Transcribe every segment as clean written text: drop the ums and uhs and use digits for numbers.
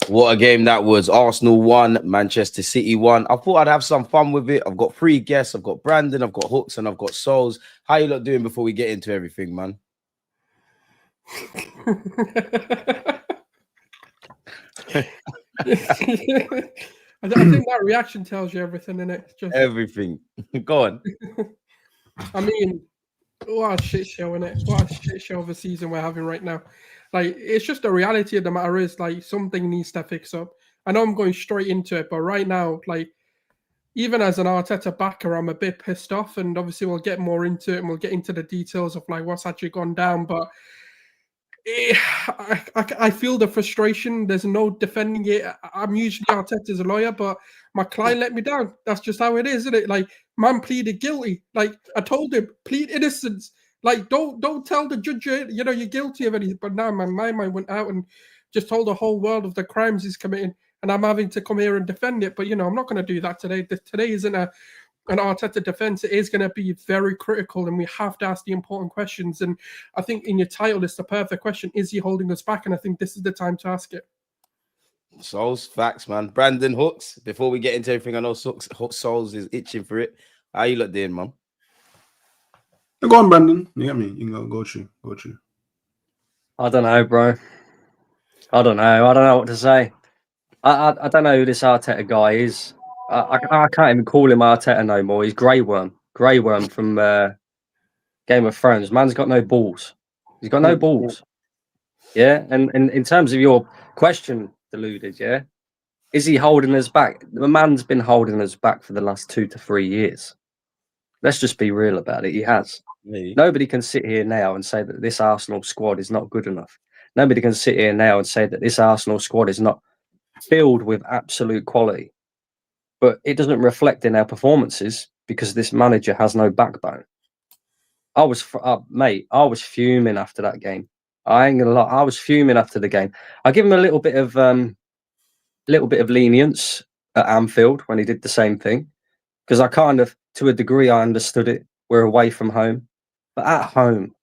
What a game that was. Arsenal 1, Manchester City 1. I thought I'd have some fun with it. I've got 3 guests. I've got Brandon, I've got Hooks, and I've got Souls. How you lot doing before we get into everything, man? I think that reaction tells you everything, innit? Just everything. Go on. I mean, what a shit show, innit? What a shit show of a season we're having right now. Like, it's just the reality of the matter is, like, something needs to fix up. I know I'm going straight into it, but right now, like, even as an Arteta backer, I'm a bit pissed off, and obviously we'll get more into it and we'll get into the details of like what's actually gone down. But I feel the frustration. There's no defending it. I'm usually Arteta's lawyer, but my client let me down. That's just how it is, isn't it? Like, man pleaded guilty. Like, I told him, plead innocence. Like, don't tell the judge you're guilty of anything. But now my mind went out and just told the whole world of the crimes he's committing, and I'm having to come here and defend it. But I'm not going to do that today. Today isn't an Arteta defense. It is going to be very critical, and we have to ask the important questions. And I think in your title, it's the perfect question: is he holding us back? And I think this is the time to ask it. Souls, facts, man. Brandon, Hooks. Before we get into everything, I know Souls is itching for it. How you lot doing, man? Go on, Brandon. You get me? You can go through. I don't know, bro. I don't know what to say. I don't know who this Arteta guy is. I can't even call him Arteta no more. He's Grey Worm from Game of Thrones. Man's got no balls. He's got no balls. Yeah, and in terms of your question, Deluded, yeah, is he holding us back? The man's been holding us back for the last 2 to 3 years. Let's just be real about it. He has. Me. Nobody can sit here now and say that this Arsenal squad is not good enough. Nobody can sit here now and say that this Arsenal squad is not filled with absolute quality. But it doesn't reflect in our performances because this manager has no backbone. I was fuming after that game. I ain't gonna lie, I was fuming after the game. I give him a little bit of lenience at Anfield when he did the same thing, because I kind of, to a degree, I understood it. We're away from home, but at home,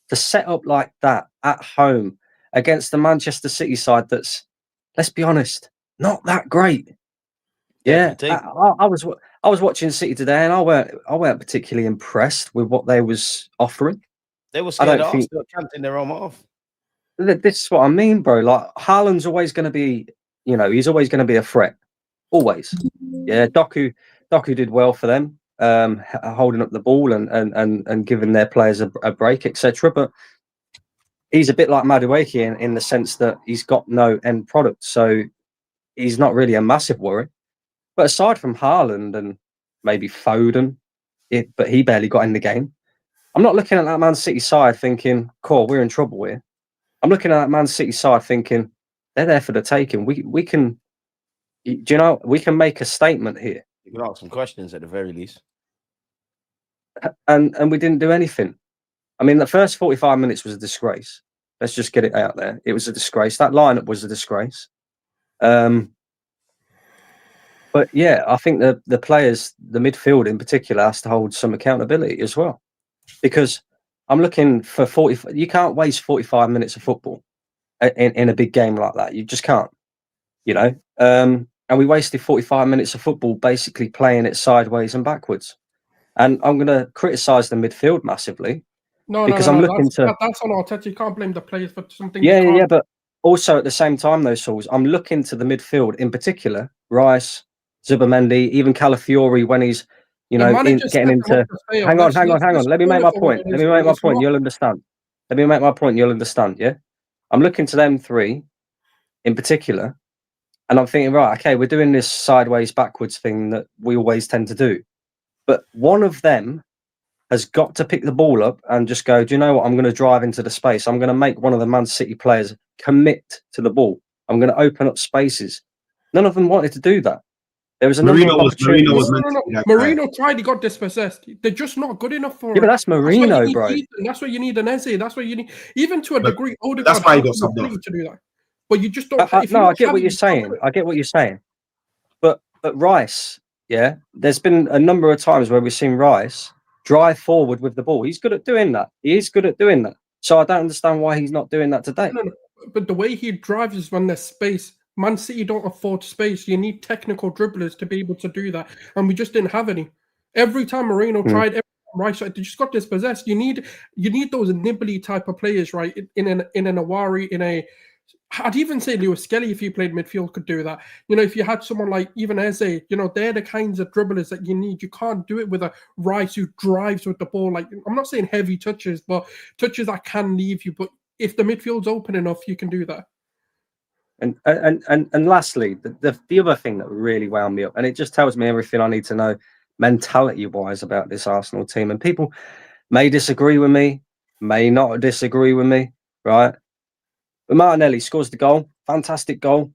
to set up like that at home against the Manchester City side that's, let's be honest, not that great. Yeah, I was watching City today, and I weren't particularly impressed with what they was offering. They were scared of Arsenal camped in their own half. This is what I mean, bro. Like, Haaland's always going to be, he's always going to be a threat, always. Yeah, Doku did well for them, holding up the ball and giving their players a break, etc. But he's a bit like Madueke in the sense that he's got no end product, so he's not really a massive worry. But aside from Haaland and maybe Foden, but he barely got in the game. I'm not looking at that Man City side thinking, cool, we're in trouble here. I'm looking at that Man City side thinking, they're there for the taking. We can, we can make a statement here. You can ask some questions at the very least. And we didn't do anything. I mean, the first 45 minutes was a disgrace. Let's just get it out there. It was a disgrace. That lineup was a disgrace. But yeah, I think the players, the midfield in particular, has to hold some accountability as well. Because I'm looking for 40. You can't waste 45 minutes of football in a big game like that. You just can't, And we wasted 45 minutes of football basically playing it sideways and backwards. And I'm going to criticise the midfield massively. That's on Arteta. You can't blame the players for something. Yeah, but also at the same time, though, Sauls, I'm looking to the midfield in particular, Rice, Zubimendi, even Calafiori when he's, getting into. Hang on. Let me make my point. You'll understand. Yeah, I'm looking to them three, in particular, and I'm thinking, right, okay, we're doing this sideways, backwards thing that we always tend to do, but one of them has got to pick the ball up and just go, do you know what? I'm going to drive into the space. I'm going to make one of the Man City players commit to the ball. I'm going to open up spaces. None of them wanted to do that. There was a Marino tried. He got dispossessed. They're just not good enough for. Yeah, but that's Marino, bro. That's what you need an Eze. That's what you need, even to a degree. That's why he got subbed off to do that. But you just don't. No, I get what you're saying. But Rice, yeah, there's been a number of times where we've seen Rice drive forward with the ball. He's good at doing that. He is good at doing that. So I don't understand why he's not doing that today. No. But the way he drives is when there's space. Man City don't afford space. You need technical dribblers to be able to do that, and we just didn't have any. Every time Merino tried, every time Rice, they just got dispossessed. You need those nibbly type of players, right? In an Awari, in a, I'd even say Lewis Skelly, if he played midfield, could do that. You know, if you had someone like even Eze, you know, they're the kinds of dribblers that you need. You can't do it with a Rice who drives with the ball. Like, I'm not saying heavy touches, but touches that can leave you. But if the midfield's open enough, you can do that. And lastly, the other thing that really wound me up, and it just tells me everything I need to know mentality-wise about this Arsenal team. And people may disagree with me, may not disagree with me, right? But Martinelli scores the goal, fantastic goal.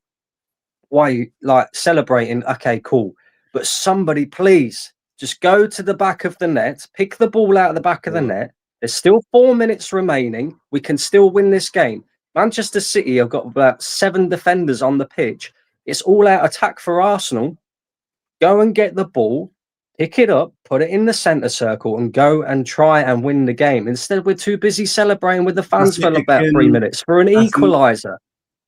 Why are you like celebrating? Okay, cool. But somebody please just go to the back of the net, pick the ball out of the back of the net. There's still 4 minutes remaining. We can still win this game. Manchester City have got about 7 defenders on the pitch. It's all out attack for Arsenal. Go and get the ball, pick it up, put it in the centre circle, and go and try and win the game. Instead, we're too busy celebrating with the fans for about 3 minutes for an equaliser.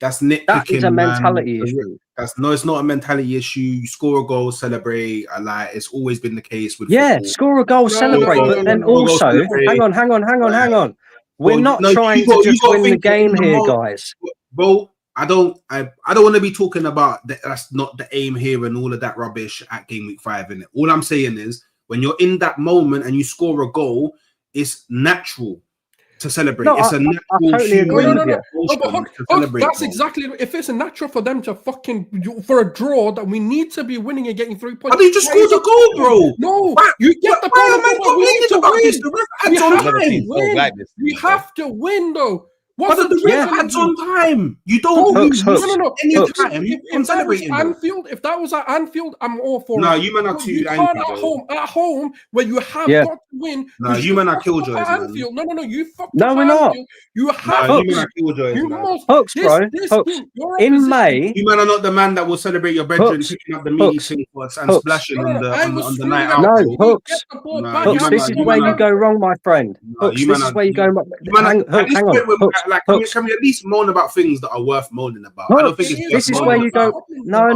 That's nitpicking. That is a mentality issue. It's not a mentality issue. You score a goal, celebrate. It's always been the case with football. Score a goal, celebrate. But then also, hang on. We're not trying to just win the game here, guys. Bro, I don't want to be talking about that. That's not the aim here and all of that rubbish at game week 5, innit? All I'm saying is when you're in that moment and you score a goal, it's natural to celebrate. No, it's a natural. I totally agree with you. That's exactly, if it's a natural for them to for a draw, that we need to be winning and getting 3 points. I mean, just scored a goal, bro. No, you get the ball. We need to win. We have to win, though. But the ref adds on time. You don't lose any of the time. If that was at Anfield, I'm all for it. No, you man are too angry. At home, where you have got to win. No, you man are killjoys, man. Anfield. No, you fucked up. No, we're not. You have to. You man are killjoys, man. Hooks, bro. Hooks. In May, you man are not the man that will celebrate your bedroom, picking up the meaty singles and splashing on the night out. No, Hooks. Hooks, this is where you go wrong, my friend. Hooks, this is where you go wrong. Hang on. Can we at least moan about things that are worth moaning about? Hooks, I don't think it's this is where you go. No.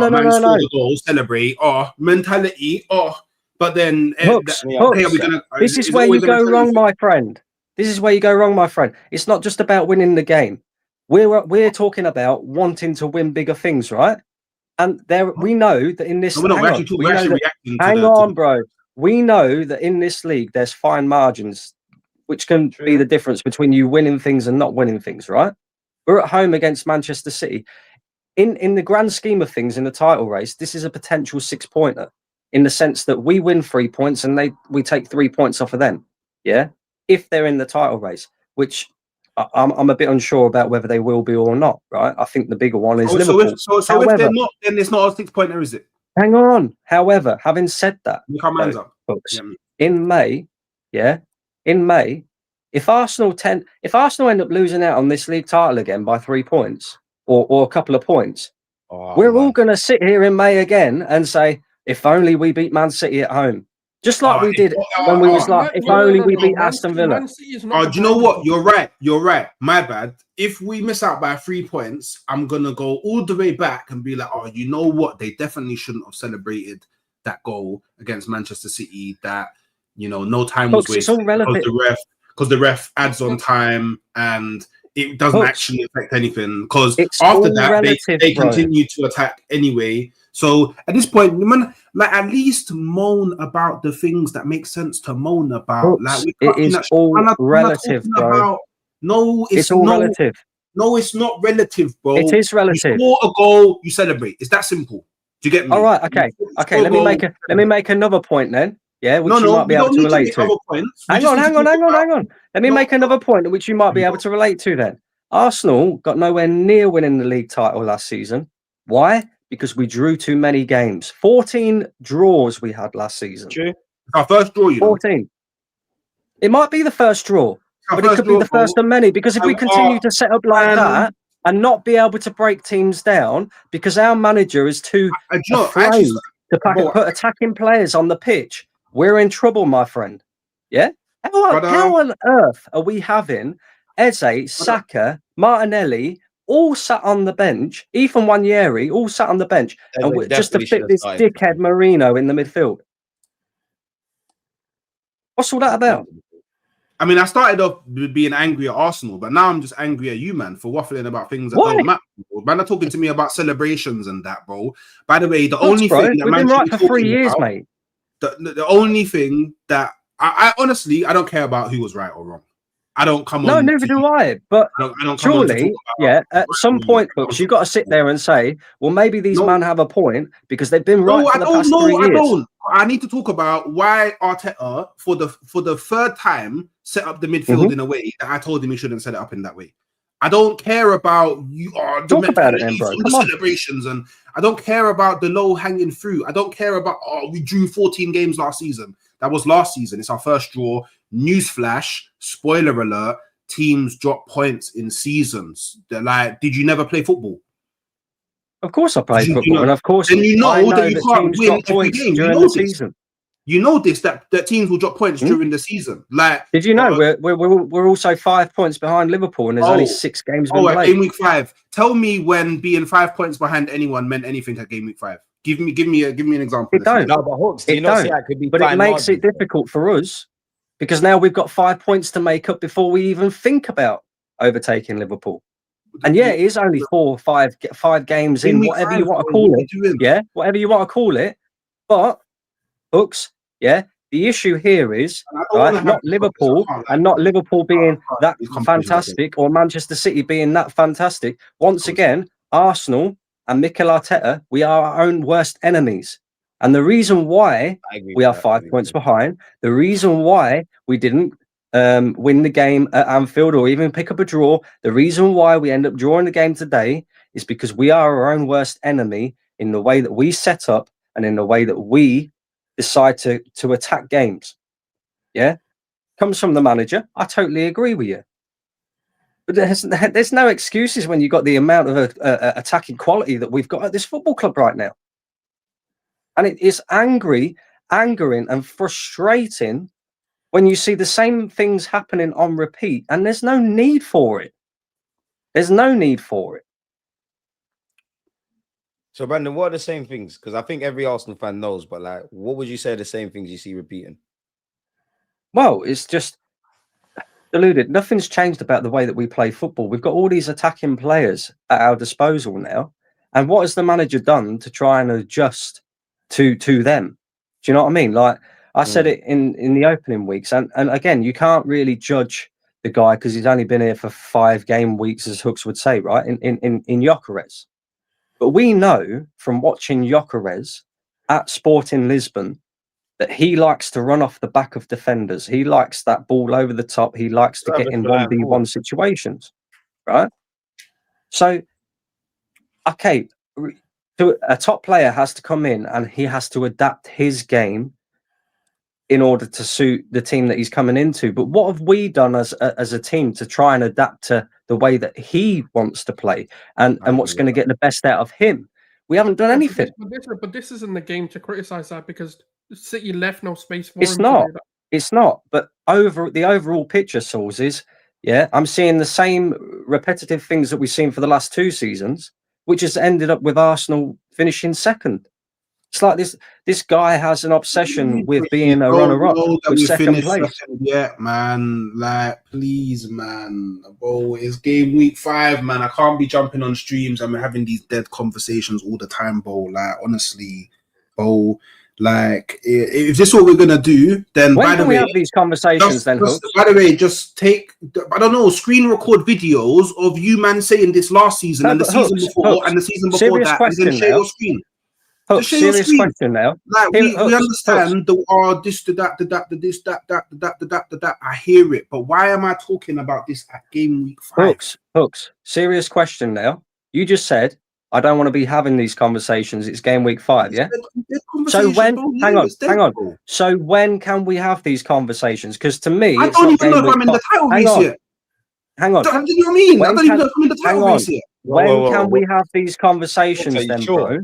Goal, celebrate, mentality, but then Hooks, this is where you go wrong, my friend. This is where you go wrong, my friend. It's not just about winning the game. We're talking about wanting to win bigger things, right? And we know that in this. Hang on, bro. We know that in this league there's fine margins, which can be the difference between you winning things and not winning things, right? We're at home against Manchester City. In the grand scheme of things, in the title race, this is a potential 6-pointer in the sense that we win 3 points and we take 3 points off of them, yeah? If they're in the title race, which I'm a bit unsure about whether they will be or not, right? I think the bigger one is Liverpool. So however, if they're not, then it's not a 6-pointer, is it? Hang on. However, having said that, folks, in May, if Arsenal end up losing out on this league title again by 3 points or a couple of points, we're all going to sit here in May again and say, if only we beat Man City at home. Just like we did when we was like, if only we beat Aston Villa. Do you know what? You're right. My bad. If we miss out by 3 points, I'm going to go all the way back and be like, oh, you know what? They definitely shouldn't have celebrated that goal against Manchester City that, no time was wasted because the ref adds on time and it doesn't actually affect anything because after that they continue to attack anyway. So at this point, man, like at least moan about the things that make sense to moan about. Like it is all relative, bro. No, it's all relative. No, it's not relative, bro. It is relative. You score a goal, you celebrate. It's that simple. Do you get me? All right, okay. Let me make another point then. Yeah, which you might be able to relate to. Hang on. Let me make another point which you might be able to relate to then. Arsenal got nowhere near winning the league title last season. Why? Because we drew too many games. 14 draws we had last season. True. Our first draw, 14. It might be the first draw, but it could be the first of many. Because if we continue to set up like that and not be able to break teams down, because our manager is too afraid to put attacking players on the pitch, we're in trouble, my friend. Yeah? How on earth are we having Eze, Saka, Martinelli, all sat on the bench. Ethan Wanyeri all sat on the bench, and just to fit this dickhead Merino in the midfield. What's all that about? I mean, I started off being angry at Arsenal, but now I'm just angry at you, man, for waffling about things that don't matter. Man, are talking to me about celebrations and that, bro. By the way, the only thing that we've been right for 3 years, about, mate. The only thing that I honestly, I don't care about who was right or wrong. I don't come on. No, neither do I. But I don't surely, at some point, Books, you've got to sit there and say, well, maybe these men have a point because they've been right for the past 3 years. I don't. I need to talk about why Arteta, for the third time, set up the midfield in a way that I told him he shouldn't set it up in that way. I don't care about you talk about it, then, bro. The celebrations, and I don't care about the low hanging fruit. I don't care about we drew 14 games last season. That was last season. It's our first draw. Newsflash, spoiler alert: teams drop points in seasons. They're like, did you never play football? Of course, I played football, and of course, then you know that you can't win every game during the season. You know this that teams will drop points during the season. Like, did you know we're also 5 points behind Liverpool, and there's only 6 games been played. Game week 5. Tell me when being 5 points behind anyone meant anything at game week 5. Give me an example. It don't. No, but Hawks, but it makes it difficult for us because now we've got 5 points to make up before we even think about overtaking Liverpool. And yeah, it is only 4 or 5 games in, whatever you want to call it. Yeah, whatever you want to call it. But Hooks, yeah, the issue here is not Liverpool and not Liverpool being that fantastic or Manchester City being that fantastic. Once again, Arsenal and Mikel Arteta, we are our own worst enemies. And the reason why we are 5 points behind, the reason why we didn't win the game at Anfield or even pick up a draw, the reason why we end up drawing the game today is because we are our own worst enemy in the way that we set up and in the way that we decide to attack games. Yeah, comes from the manager. I totally agree with you. But there's no excuses when you've got the amount of attacking quality that we've got at this football club right now. And it is angering and frustrating when you see the same things happening on repeat, and there's no need for it. There's no need for it. So, Brandon, what are the same things? Because I think every Arsenal fan knows, but like, what would you say are the same things you see repeating? Well, it's just Deluded. Nothing's changed about the way that we play football. We've got all these attacking players at our disposal now. And what has the manager done to try and adjust to them? Do you know what I mean? Like I said it in the opening weeks. And again, you can't really judge the guy because he's only been here for 5 game weeks, as Hooks would say, right? In Gyökeres. But we know from watching Gyökeres at Sporting Lisbon that he likes to run off the back of defenders. He likes that ball over the top. He likes to get in 1v1 situations, right? So, okay, a top player has to come in and he has to adapt his game in order to suit the team that he's coming into. But what have we done as a team to try and adapt to the way that he wants to play and what's going to get the best out of him? We haven't done anything. But this isn't the game to criticize that because City left no space for it's him. Not. It's not. But the overall picture, Sauls, is, yeah, I'm seeing the same repetitive things that we've seen for the last 2 seasons, which has ended up with Arsenal finishing second. It's like this guy has an obsession with being a runner-up with second place. Yeah, man. Like, please, man. Bro, it's game week 5, man. I can't be jumping on streams and we're having these dead conversations all the time, bro. Like, honestly, bro. Like, if this is what we're gonna do, then when can we have these conversations? By the way, just take, I don't know, screen record videos of you, man, saying this last season and the season before and the season before that, and then share your screen. Serious question now. Like we understand this, that. I hear it, but why am I talking about this at game week 5? Hooks. Serious question now. You just said I don't want to be having these conversations. It's game week 5, yeah. So when? Hang on. So when can we have these conversations? Because to me, I don't even know if I'm in the title race yet. Hang on. Do you know what I mean? I don't even know if I'm in the title race yet. When can we have these conversations then, bro?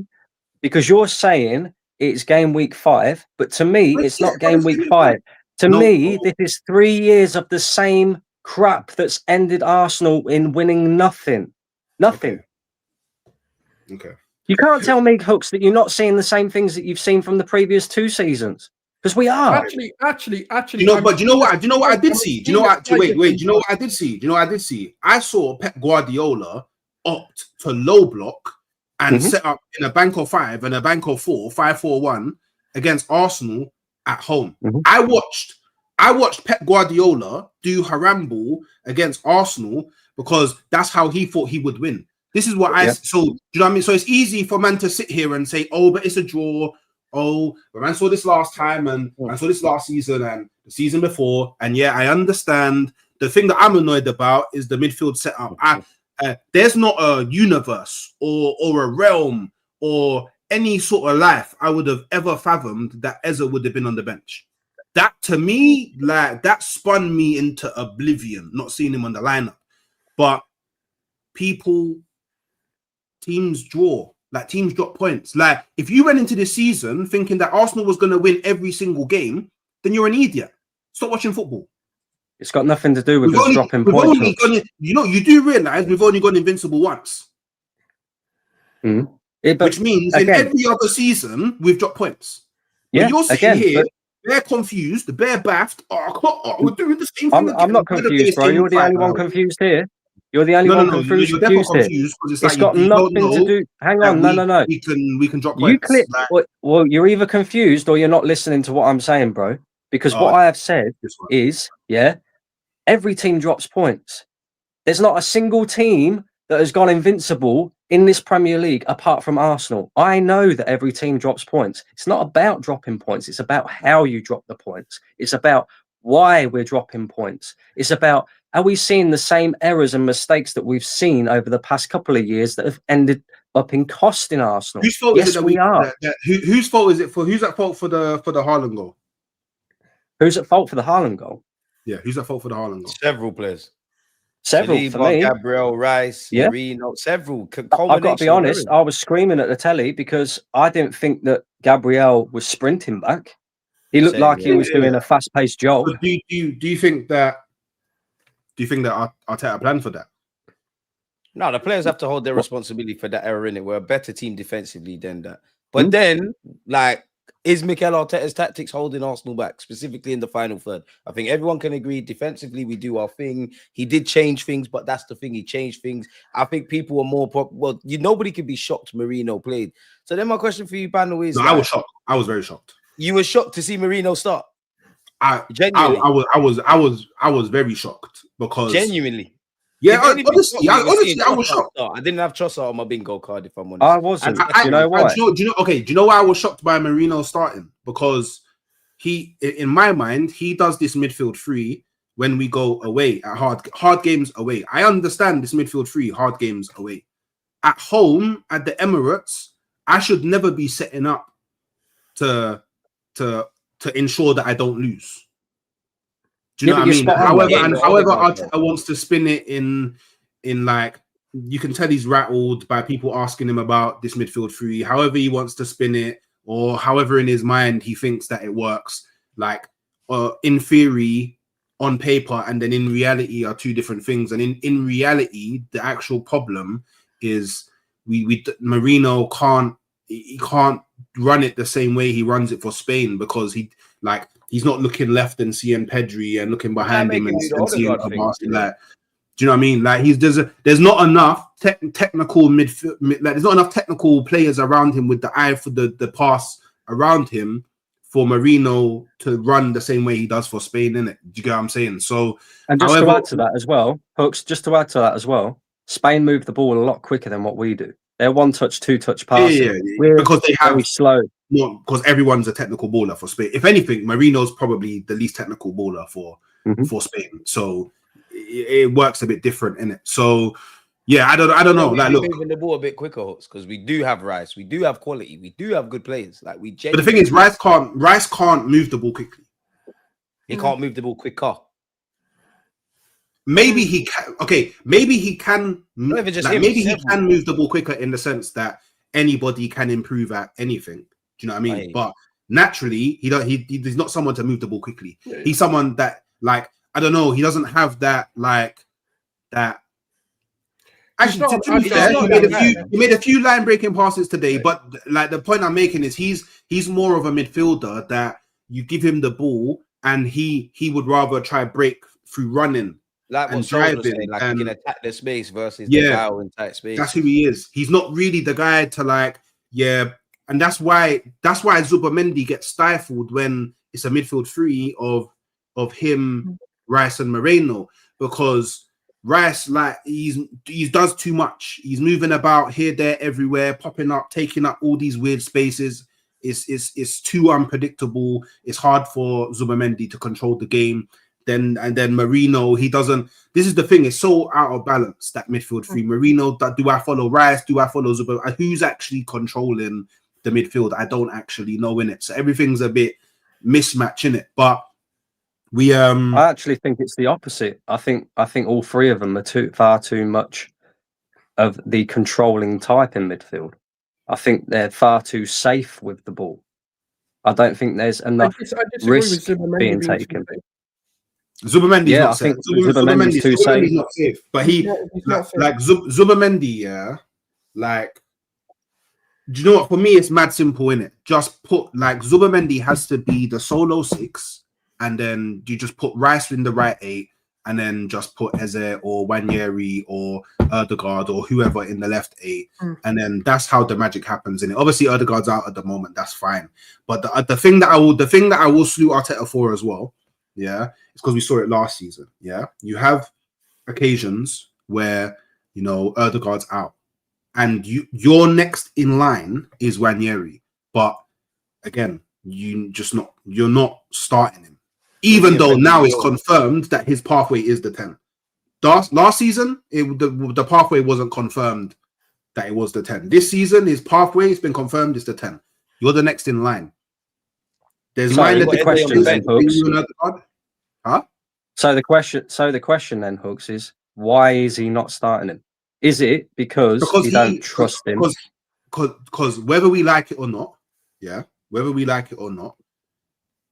Because you're saying it's game week 5, but to me, it's not game week 5. To me, this is 3 years of the same crap that's ended Arsenal in winning nothing. Nothing. Okay. You can't tell me, Hooks, that you're not seeing the same things that you've seen from the previous 2 seasons. Because we are. Actually, You know, but do you know what? Do you know what I did see? Do you know what? Wait. Do you know what I did see? Do you know what I did see? I saw Pep Guardiola opt to low block and set up in a bank of 5 and a bank of 4, 5-4-1 against Arsenal at home. I watched Pep Guardiola do Harambe against Arsenal because that's how he thought he would win. This is what so do you know what I mean? So it's easy for man to sit here and say, oh, but it's a draw. Oh, but man saw this last time and I saw this last season and the season before. And yeah, I understand. The thing that I'm annoyed about is the midfield setup. There's not a universe or a realm or any sort of life I would have ever fathomed that Eze would have been on the bench. That to me, like that spun me into oblivion, not seeing him on the lineup. But teams draw, like teams drop points. Like if you went into this season thinking that Arsenal was going to win every single game, then you're an idiot. Stop watching football. It's got nothing to do with us dropping points. You do realize we've only gone invincible once. Which means in every other season, we've dropped points. Yeah, you're sitting here, they're confused, they're baffed. We're doing the same thing. I'm not confused, bro. You're the only one confused here. You're the only one confused here. It's got nothing to do. Hang on, no. We can drop points. Well, you're either confused or you're not listening to what I'm saying, bro. Because what I have said is, every team drops points. There's not a single team that has gone invincible in this Premier League apart from Arsenal. I know that every team drops points. It's not about dropping points. It's about how you drop the points. It's about why we're dropping points. It's about, are we seeing the same errors and mistakes that we've seen over the past couple of years that have ended up in costing Arsenal? Whose fault is it we are? Whose fault is it for? Who's at fault for the Haaland goal? Who's at fault for the Haaland goal? Yeah, who's at fault for the Haaland goal? Several players. Several Saliba, for me. Gabriel, Rice, Merino, several. I've got to be honest, I was screaming at the telly because I didn't think that Gabriel was sprinting back. He looked like he was doing a fast-paced job. But do you think that Arteta planned for that? No, the players have to hold their responsibility for that error in it. We're a better team defensively than that. But then, like, is Mikel Arteta's tactics holding Arsenal back, specifically in the final third? I think everyone can agree defensively we do our thing. He did change things, but that's the thing. He changed things. I think people were more nobody could be shocked Merino played. So then my question for you, panel, is I was shocked. I was very shocked. You were shocked to see Merino start? I was very shocked because genuinely. Yeah, honestly, I was shocked. I didn't have Trossard on my bingo card, if I'm honest. I wasn't. Do you know why? Do you know why I was shocked by Merino starting? Because he, in my mind, he does this midfield 3 when we go away at hard games away. I understand this midfield 3 hard games away. At home at the Emirates, I should never be setting up to ensure that I don't lose. Do you know what I mean? However, Arteta wants to spin it in like, you can tell he's rattled by people asking him about this midfield 3. However he wants to spin it, or however in his mind he thinks that it works. Like, in theory, on paper, and then in reality are 2 different things. And in reality, the actual problem is Merino can't run it the same way he runs it for Spain, because he's not looking left and seeing Pedri and looking behind him and seeing Kabasi. Like, do you know what I mean? Like, there's not enough technical midfield. Like, there's not enough technical players around him with the eye for the pass around him for Merino to run the same way he does for Spain, innit? Do you get what I'm saying? So, and just to add to that as well, Hooks, Spain move the ball a lot quicker than what we do. They're 1-touch, 2-touch passing. Yeah. Because they have very slow. Because everyone's a technical baller for Spain. If anything, Merino's probably the least technical baller for Spain. So it works a bit different, innit? So yeah, I don't know. Like, look, moving the ball a bit quicker, because we do have Rice, we do have quality, we do have good players. Like, we. But the thing is, Rice can't move the ball quickly. He can't move the ball quicker. Maybe he can. Okay, maybe he can. Maybe he can move the ball quicker in the sense that anybody can improve at anything. Do you know what I mean? Right. But naturally, he's not someone to move the ball quickly. Yeah. He's someone that, like, I don't know. He doesn't have that, like, that. Actually, not to be an fair, agile he made a few line breaking passes today. But like the point I'm making is he's more of a midfielder that you give him the ball and he would rather try break through running Like what and Sol was driving. saying, like he can attack the space versus Yeah. the guy in tight space. That's who he is. He's not really the guy to like, and that's why Zubomendi gets stifled when it's a midfield three of him, Rice, and Moreno, because Rice, like, he does too much. He's moving about here, there, everywhere, popping up, taking up all these weird spaces. It's too unpredictable. It's hard for Zubomendi to control the game. Then Merino, he doesn't. This is the thing. It's so out of balance, that midfield three. Merino, do I follow Rice? Do I follow Zubomendi? Who's actually controlling the midfield? I don't actually know in it. So everything's a bit mismatch in it. But we I actually think it's the opposite. I think all three of them are far too much of the controlling type in midfield. I think they're far too safe with the ball. I don't think there's enough risk being taken. Zubomendi's not safe. Zubomendi's too safe. Not safe. But Zubomendi, yeah, like, do you know what? For me, it's mad simple, innit? Just put, like, Zubomendi has to be the solo 6, and then you just put Rice in the right 8, and then just put Eze or Wanyeri or Erdegaard or whoever in the left 8, and then that's how the magic happens. And obviously, Erdegaard's out at the moment. That's fine. But the thing that I will salute Arteta for as well, yeah, it's because we saw it last season. Yeah, you have occasions where Erdegaard's out, and your next in line is Wanyeri, but again, you're not starting him. Even though now it's confirmed that his pathway is the 10. Last season, the pathway wasn't confirmed that it was the 10. This season, his pathway has been confirmed it's the 10. You're the next in line. There's minor questions then, Hooks. Huh? So the question then, Hooks, is why is he not starting him? Is it because you don't trust him? Because whether we like it or not,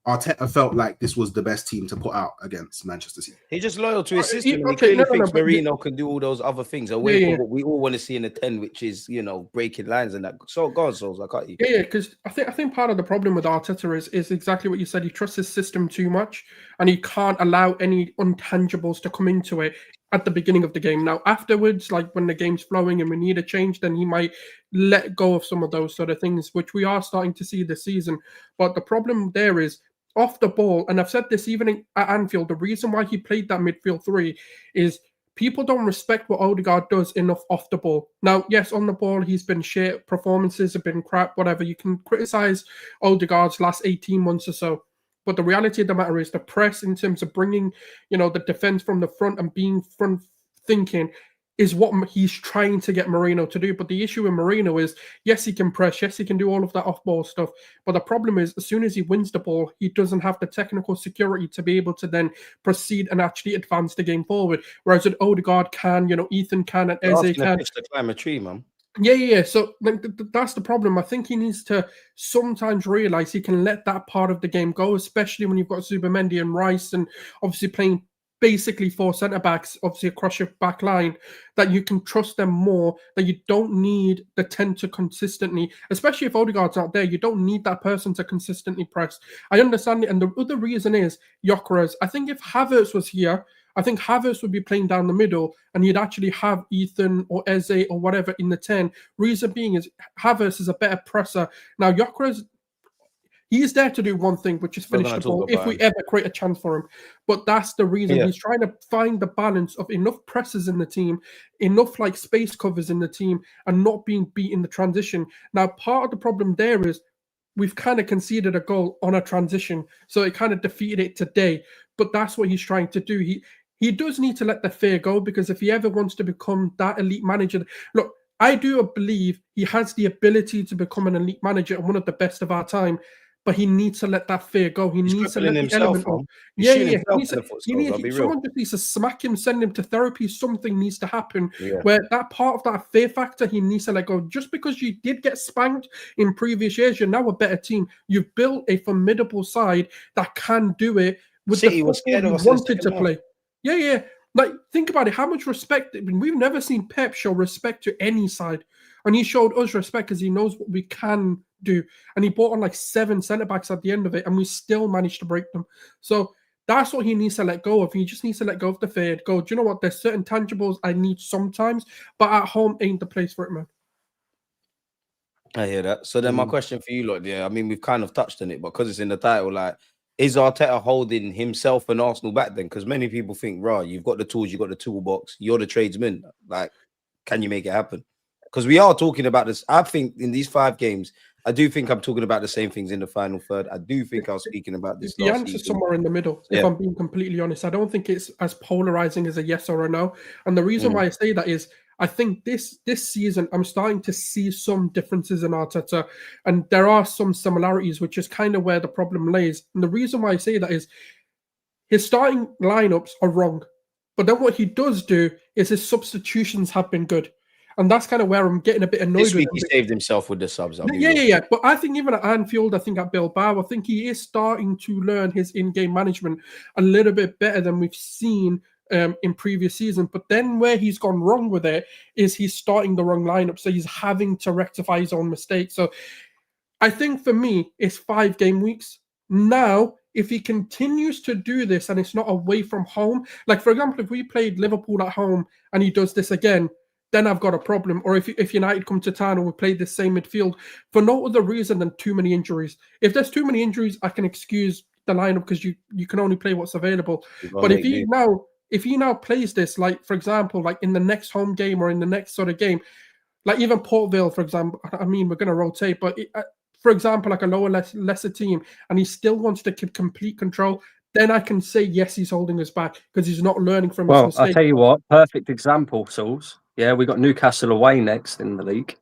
Arteta felt like this was the best team to put out against Manchester City. He's just loyal to his system, and he clearly thinks Merino can do all those other things away from what we all want to see in the 10, which is, breaking lines and that. So, God, Souls, I can't. Yeah, because I think part of the problem with Arteta is exactly what you said. He trusts his system too much, and he can't allow any intangibles to come into it at the beginning of the game. Now, afterwards, like when the game's flowing and we need a change, then he might let go of some of those sort of things, which we are starting to see this season. But the problem there is, off the ball, and I've said this even at Anfield, the reason why he played that midfield 3 is people don't respect what Odegaard does enough off the ball. Now, yes, on the ball, he's been shit. Performances have been crap, whatever. You can criticize Odegaard's last 18 months or so. But the reality of the matter is the press, in terms of bringing, the defense from the front and being front thinking, is what he's trying to get Merino to do. But the issue with Merino is, yes, he can press, yes, he can do all of that off-ball stuff. But the problem is, as soon as he wins the ball, he doesn't have the technical security to be able to then proceed and actually advance the game forward. Whereas with Odegaard can, Ethan can, and Eze can. To climb a tree, man. Yeah. So that's the problem. I think he needs to sometimes realize he can let that part of the game go, especially when you've got Zubomendi and Rice, and obviously playing basically 4 centre-backs, obviously across your back line, that you can trust them more, that you don't need the 10 to consistently, especially if Odegaard's not there, you don't need that person to consistently press. I understand it. And the other reason is Gyökeres. I think if Havertz was here, I think Havertz would be playing down the middle and you'd actually have Ethan or Eze or whatever in the 10. Reason being is Havertz is a better presser. Now, Gyökeres, he is there to do one thing, which is finish the ball if we ever create a chance for him. But that's the reason. He's trying to find the balance of enough presses in the team, enough like space covers in the team, and not being beat in the transition. Now, part of the problem there is we've kind of conceded a goal on a transition, so it kind of defeated it today. But that's what he's trying to do. He does need to let the fear go, because if he ever wants to become that elite manager, look, I do believe he has the ability to become an elite manager and one of the best of our time. But he needs to let that fear go. He needs to let the element go. Yeah. Someone just needs to smack him, send him to therapy. Something needs to happen where that part of that fear factor, he needs to let go. Just because you did get spanked in previous years, you're now a better team. You've built a formidable side that can do it with the football you wanted to play. Yeah. Like, think about it. How much respect? I mean, we've never seen Pep show respect to any side, and he showed us respect because he knows what we can do. And he brought on like 7 centre backs at the end of it, and we still managed to break them. So that's what he needs to let go of. He just needs to let go of the fade. Go, do you know what? There's certain tangibles I need sometimes, but at home ain't the place for it, man. I hear that. So then my question for you, lot, I mean, we've kind of touched on it, but because it's in the title, like, is Arteta holding himself and Arsenal back then? Because many people think, right, you've got the tools, you've got the toolbox, you're the tradesman. Like, can you make it happen? Because we are talking about this. I think in these 5 games, I do think I'm talking about the same things in the final third. I do think I was speaking about this. The answer's somewhere in the middle, if I'm being completely honest. I don't think it's as polarizing as a yes or a no. And the reason why I say that is I think this season I'm starting to see some differences in Arteta, and there are some similarities, which is kind of where the problem lays. And the reason why I say that is his starting lineups are wrong, but then what he does do is his substitutions have been good. And that's kind of where I'm getting a bit annoyed. This week he saved himself with the subs. Yeah. But I think even at Anfield, I think at Bilbao, I think he is starting to learn his in-game management a little bit better than we've seen in previous seasons. But then where he's gone wrong with it is he's starting the wrong lineup. So he's having to rectify his own mistakes. So I think for me, it's 5 game weeks. Now, if he continues to do this and it's not away from home, like for example, if we played Liverpool at home and he does this again, then I've got a problem. Or if United come to town and we play the same midfield for no other reason than too many injuries. If there's too many injuries, I can excuse the lineup because you can only play what's available. But if he now plays this, like for example, like in the next home game or in the next sort of game, like even Port Vale, for example, I mean, we're going to rotate, but for example, like a lower, lesser team, and he still wants to keep complete control, then I can say, yes, he's holding us back because he's not learning from his mistakes. I'll tell you what, perfect example, Sauls. Yeah, we got Newcastle away next in the league.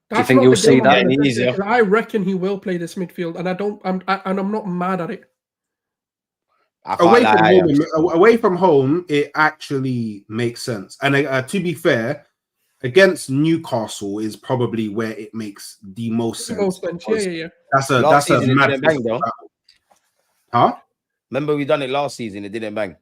Do you think you'll see that? I reckon he will play this midfield, and I'm not mad at it. Away from home, it actually makes sense. And to be fair, against Newcastle is probably where it makes the most sense. Yeah. That's a mad bang, though. Huh? Remember we done it last season, it didn't bang.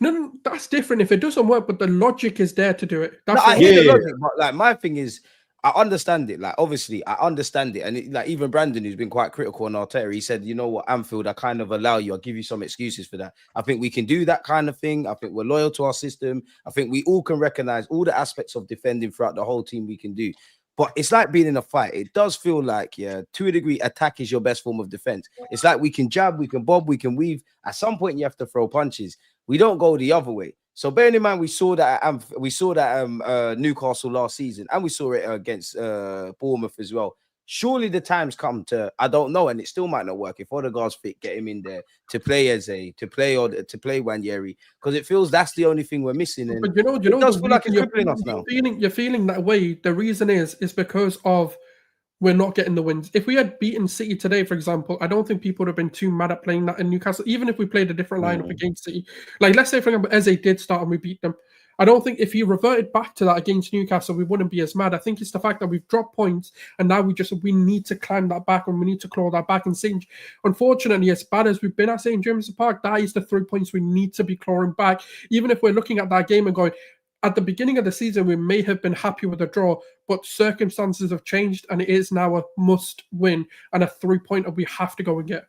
No, that's different. If it doesn't work, but the logic is there to do it. I hear the logic, but like my thing is, I understand it. Like obviously, I understand it, and like even Brandon, who's been quite critical on Arteta, he said, "You know what, Anfield, I kind of allow you. I'll give you some excuses for that. I think we can do that kind of thing. I think we're loyal to our system. I think we all can recognize all the aspects of defending throughout the whole team. We can do." But it's like being in a fight. It does feel like, to a degree, attack is your best form of defense. It's like we can jab, we can bob, we can weave. At some point, you have to throw punches. We don't go the other way. So bearing in mind, we saw that Newcastle last season, and we saw it against Bournemouth as well. Surely the time's come to, I don't know, and it still might not work. If Odegaard's fit, get him in there to play Eze, to play Wanyeri, because it feels that's the only thing we're missing. And but you know, it does feel like it's crippling us now. You're feeling that way. The reason is because of we're not getting the wins. If we had beaten City today, for example, I don't think people would have been too mad at playing that in Newcastle, even if we played a different lineup against City. Like, let's say, for example, Eze did start and we beat them. I don't think if he reverted back to that against Newcastle, we wouldn't be as mad. I think it's the fact that we've dropped points and now we need to climb that back and we need to claw that back. And unfortunately, as bad as we've been at St. James's Park, that is the 3 points we need to be clawing back. Even if we're looking at that game and going, at the beginning of the season, we may have been happy with a draw, but circumstances have changed and it is now a must win and a 3-pointer we have to go and get.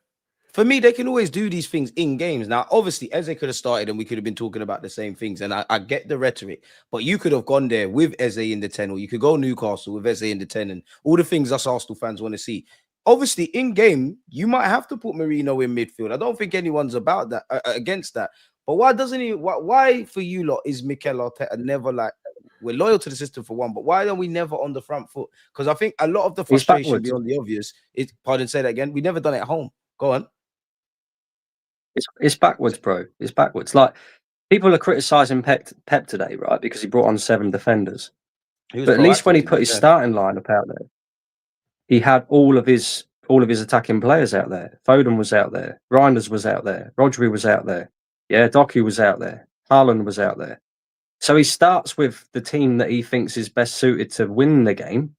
For me, they can always do these things in games. Now, obviously, Eze could have started and we could have been talking about the same things. And I get the rhetoric, but you could have gone there with Eze in the 10, or you could go Newcastle with Eze in the 10, and all the things us Arsenal fans want to see. Obviously, in game, you might have to put Merino in midfield. I don't think anyone's about that against that. But why doesn't he? Why for you lot is Mikel Arteta never like? We're loyal to the system for one, but why are we never on the front foot? Because I think a lot of the frustration beyond the obvious is, say that again, we never done it at home. Go on. It's backwards, bro. It's backwards. Like, people are criticizing Pep today, right? Because he brought on 7 defenders. But at least when he put his starting lineup out there, he had all of his attacking players out there. Foden was out there. Reinders was out there. Rodri was out there. Yeah, Doku was out there. Haaland was out there. So he starts with the team that he thinks is best suited to win the game.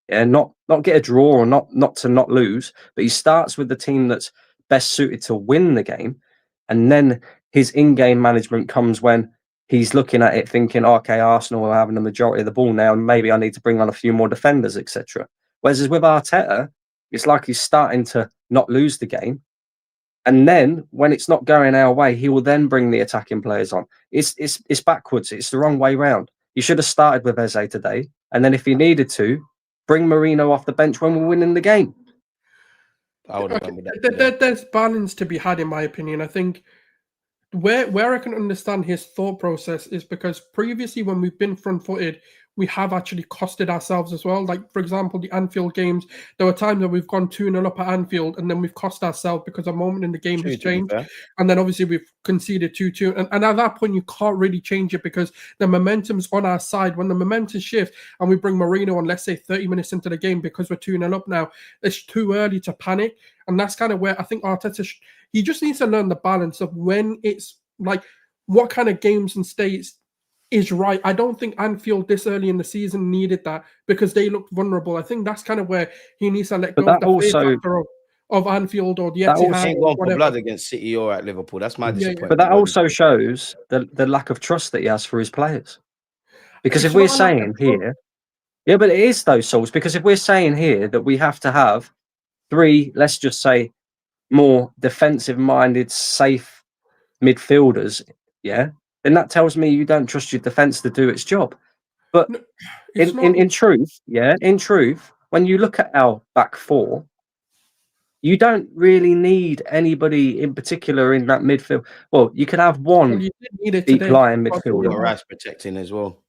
Yeah, not get a draw or not lose, but he starts with the team that's best suited to win the game, and then his in-game management comes when he's looking at it thinking, okay, Arsenal are having the majority of the ball now, and maybe I need to bring on a few more defenders, etc. Whereas with Arteta, it's like he's starting to not lose the game. And then when it's not going our way, he will then bring the attacking players on. It's backwards. It's the wrong way round. You should have started with Eze today. And then if you needed to, bring Merino off the bench when we're winning the game. I would have done with that. There's balance to be had, in my opinion. I think where I can understand his thought process is because previously when we've been front-footed, we have actually costed ourselves as well. Like, for example, the Anfield games, there were times where we've gone 2-0 up at Anfield and then we've cost ourselves because a moment in the game has changed. And then obviously we've conceded 2-2. And at that point, you can't really change it because the momentum's on our side. When the momentum shifts and we bring Merino on, let's say 30 minutes into the game because we're 2-0 up now, it's too early to panic. And that's kind of where I think Arteta, he just needs to learn the balance of when it's like what kind of games and states is right. I don't think Anfield this early in the season needed that because they looked vulnerable. I think that's kind of where he needs to let go of the fear factor of Anfield or the Etihad. Ain't gone for blood against City or at Liverpool. That's my disappointment. But that also shows the lack of trust that he has for his players. Because if we're saying here, yeah, but it is those souls. Because if we're saying here that we have to have 3, let's just say, more defensive-minded, safe midfielders, yeah, then that tells me you don't trust your defence to do its job. But in truth, when you look at our back 4, you don't really need anybody in particular in that midfield. Well, you can have one deep-lying midfielder. Rice protecting as well.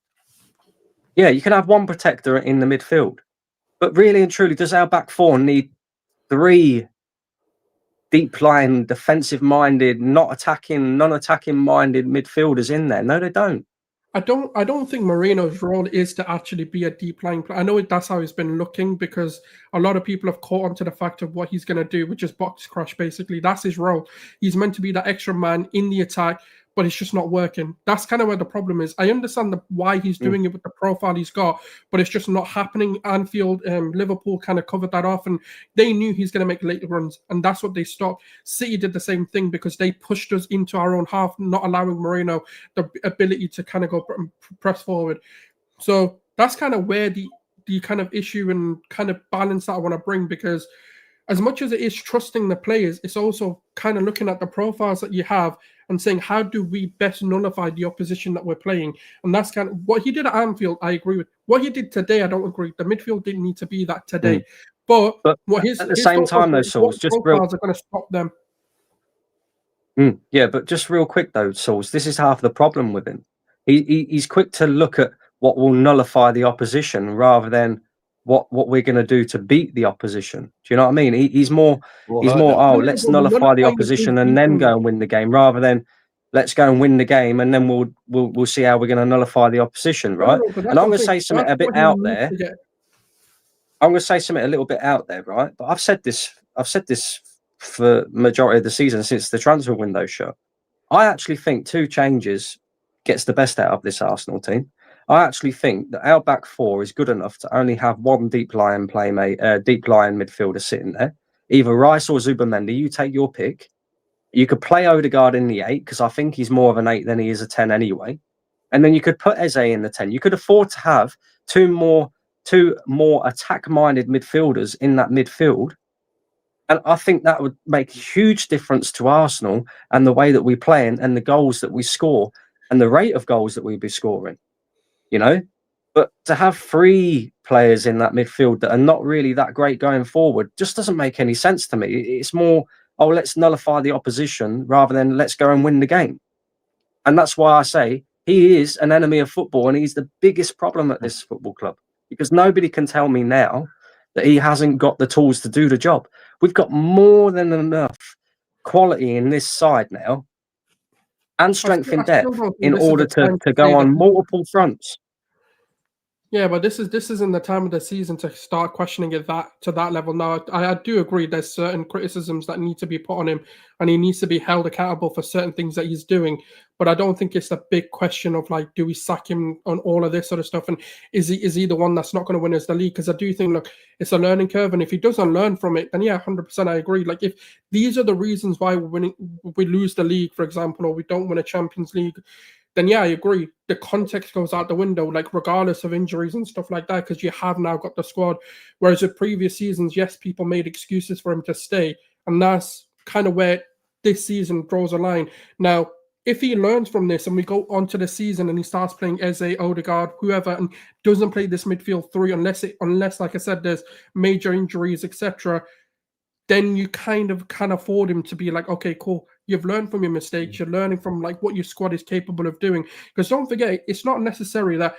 Yeah, you can have one protector in the midfield. But really and truly, does our back 4 need 3 deep-lying, defensive-minded, non-attacking-minded midfielders in there? No, they don't. I don't think Merino's role is to actually be a deep-lying player. I know that's how he's been looking because a lot of people have caught onto the fact of what he's going to do, which is box crush, basically. That's his role. He's meant to be that extra man in the attack, but it's just not working. That's kind of where the problem is. I understand why he's doing it with the profile he's got, but it's just not happening. Anfield, Liverpool kind of covered that off, and they knew he's going to make late runs, and that's what they stopped. City did the same thing because they pushed us into our own half, not allowing Merino the ability to kind of go press forward. So that's kind of where the kind of issue and kind of balance that I want to bring, because as much as it is trusting the players, it's also kind of looking at the profiles that you have and saying, how do we best nullify the opposition that we're playing? And that's kind of what he did at Anfield. I agree with what he did today. I don't agree. The midfield didn't need to be that today. But what at the same time, though, Sauls, just profiles are going to stop them. Yeah, but just real quick though, Sauls, this is half the problem with him. He's quick to look at what will nullify the opposition rather than what we're going to do to beat the opposition. Do you know what I mean? He's more, let's nullify the opposition and then go and win the game, rather than let's go and win the game and then we'll see how we're going to nullify the opposition, right? And I'm going to say something a bit out there. I'm going to say something a little bit out there, right? But I've said this for majority of the season since the transfer window shut. I actually think 2 changes gets the best out of this Arsenal team. I actually think that our back 4 is good enough to only have one deep-lying midfielder sitting there, either Rice or Zubimendi. You take your pick. You could play Odegaard in the 8 because I think he's more of an 8 than he is a 10 anyway. And then you could put Eze in the 10. You could afford to have two more attack-minded midfielders in that midfield. And I think that would make a huge difference to Arsenal and the way that we play and the goals that we score and the rate of goals that we'd be scoring. You know, but to have 3 players in that midfield that are not really that great going forward just doesn't make any sense to me. It's more, let's nullify the opposition rather than let's go and win the game. And that's why I say he is an enemy of football, and he's the biggest problem at this football club, because nobody can tell me now that he hasn't got the tools to do the job. We've got more than enough quality in this side now, and strength in depth in order to go on multiple fronts. Yeah, but this isn't the time of the season to start questioning it to that level. Now, I do agree there's certain criticisms that need to be put on him, and he needs to be held accountable for certain things that he's doing. But I don't think it's a big question of like, do we sack him on all of this sort of stuff, and is he the one that's not going to win us the league? Because I do think, look, it's a learning curve, and if he doesn't learn from it, then yeah, 100% I agree. Like if these are the reasons why we lose the league, for example, or we don't win a Champions League, then yeah, I agree. The context goes out the window, like regardless of injuries and stuff like that, because you have now got the squad. Whereas with previous seasons, yes, people made excuses for him to stay, and that's kind of where this season draws a line. Now, if he learns from this and we go on to the season and he starts playing Eze, Odegaard, whoever, and doesn't play this midfield three unless, like I said, there's major injuries, etc., then you kind of can afford him to be like, okay, cool. You've learned from your mistakes. You're learning from like what your squad is capable of doing. Because don't forget, it's not necessary that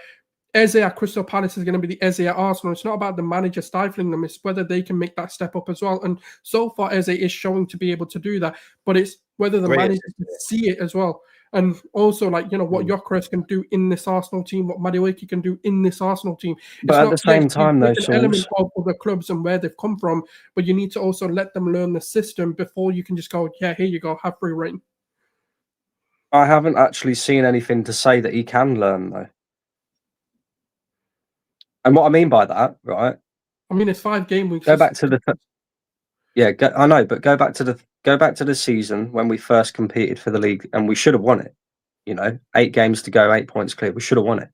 Eze at Crystal Palace is going to be the Eze at Arsenal. It's not about the manager stifling them. It's whether they can make that step up as well. And so far, Eze is showing to be able to do that. But it's whether the manager can see it as well. And also, like, you know, what Gyökeres can do in this Arsenal team, what Madueke can do in this Arsenal team. But at the same time, though, an element of the clubs and where they've come from, but you need to also let them learn the system before you can just go, yeah, here you go, have free reign. I haven't actually seen anything to say that he can learn, though. And what I mean by that, right? I mean, it's 5 game weeks. Go back to the I know, but go back to the season when we first competed for the league, and we should have won it. You know, 8 games to go, 8 points clear. We should have won it,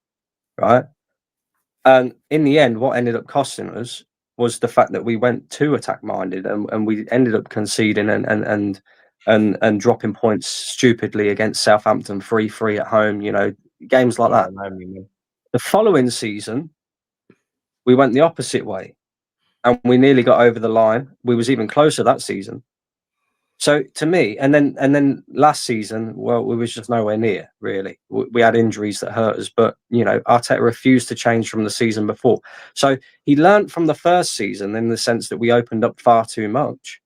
right? And in the end, what ended up costing us was the fact that we went too attack minded, and we ended up conceding and dropping points stupidly against Southampton 3-3 at home. You know, games like that. The following season, we went the opposite way, and we nearly got over the line. We was even closer that season. So to me, and then last season, well, we was just nowhere near, really. We had injuries that hurt us, but you know, Arteta refused to change from the season before. So he learned from the first season in the sense that we opened up far too much,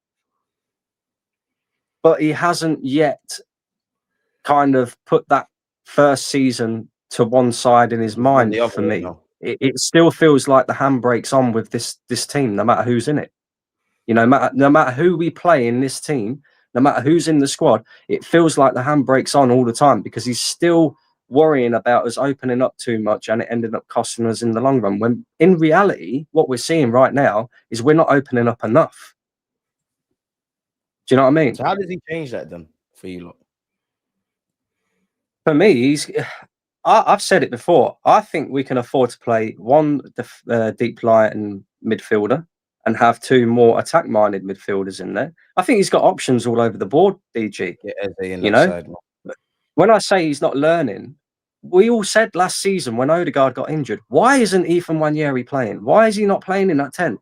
but he hasn't yet kind of put that first season to one side in his mind. For me, it still feels like the handbrake's on with this team, no matter who's in it. You know, no matter who we play in this team, no matter who's in the squad, it feels like the handbrake's on all the time because he's still worrying about us opening up too much, and it ended up costing us in the long run. When in reality, what we're seeing right now is we're not opening up enough. Do you know what I mean? So how does he change that then for you lot? For me, I've said it before. I think we can afford to play one deep lying midfielder and have 2 more attack-minded midfielders in there. I think he's got options all over the board, DG. You know, when I say he's not learning, we all said last season when Odegaard got injured, why isn't Ethan Nwaneri playing? Why is he not playing in that 10?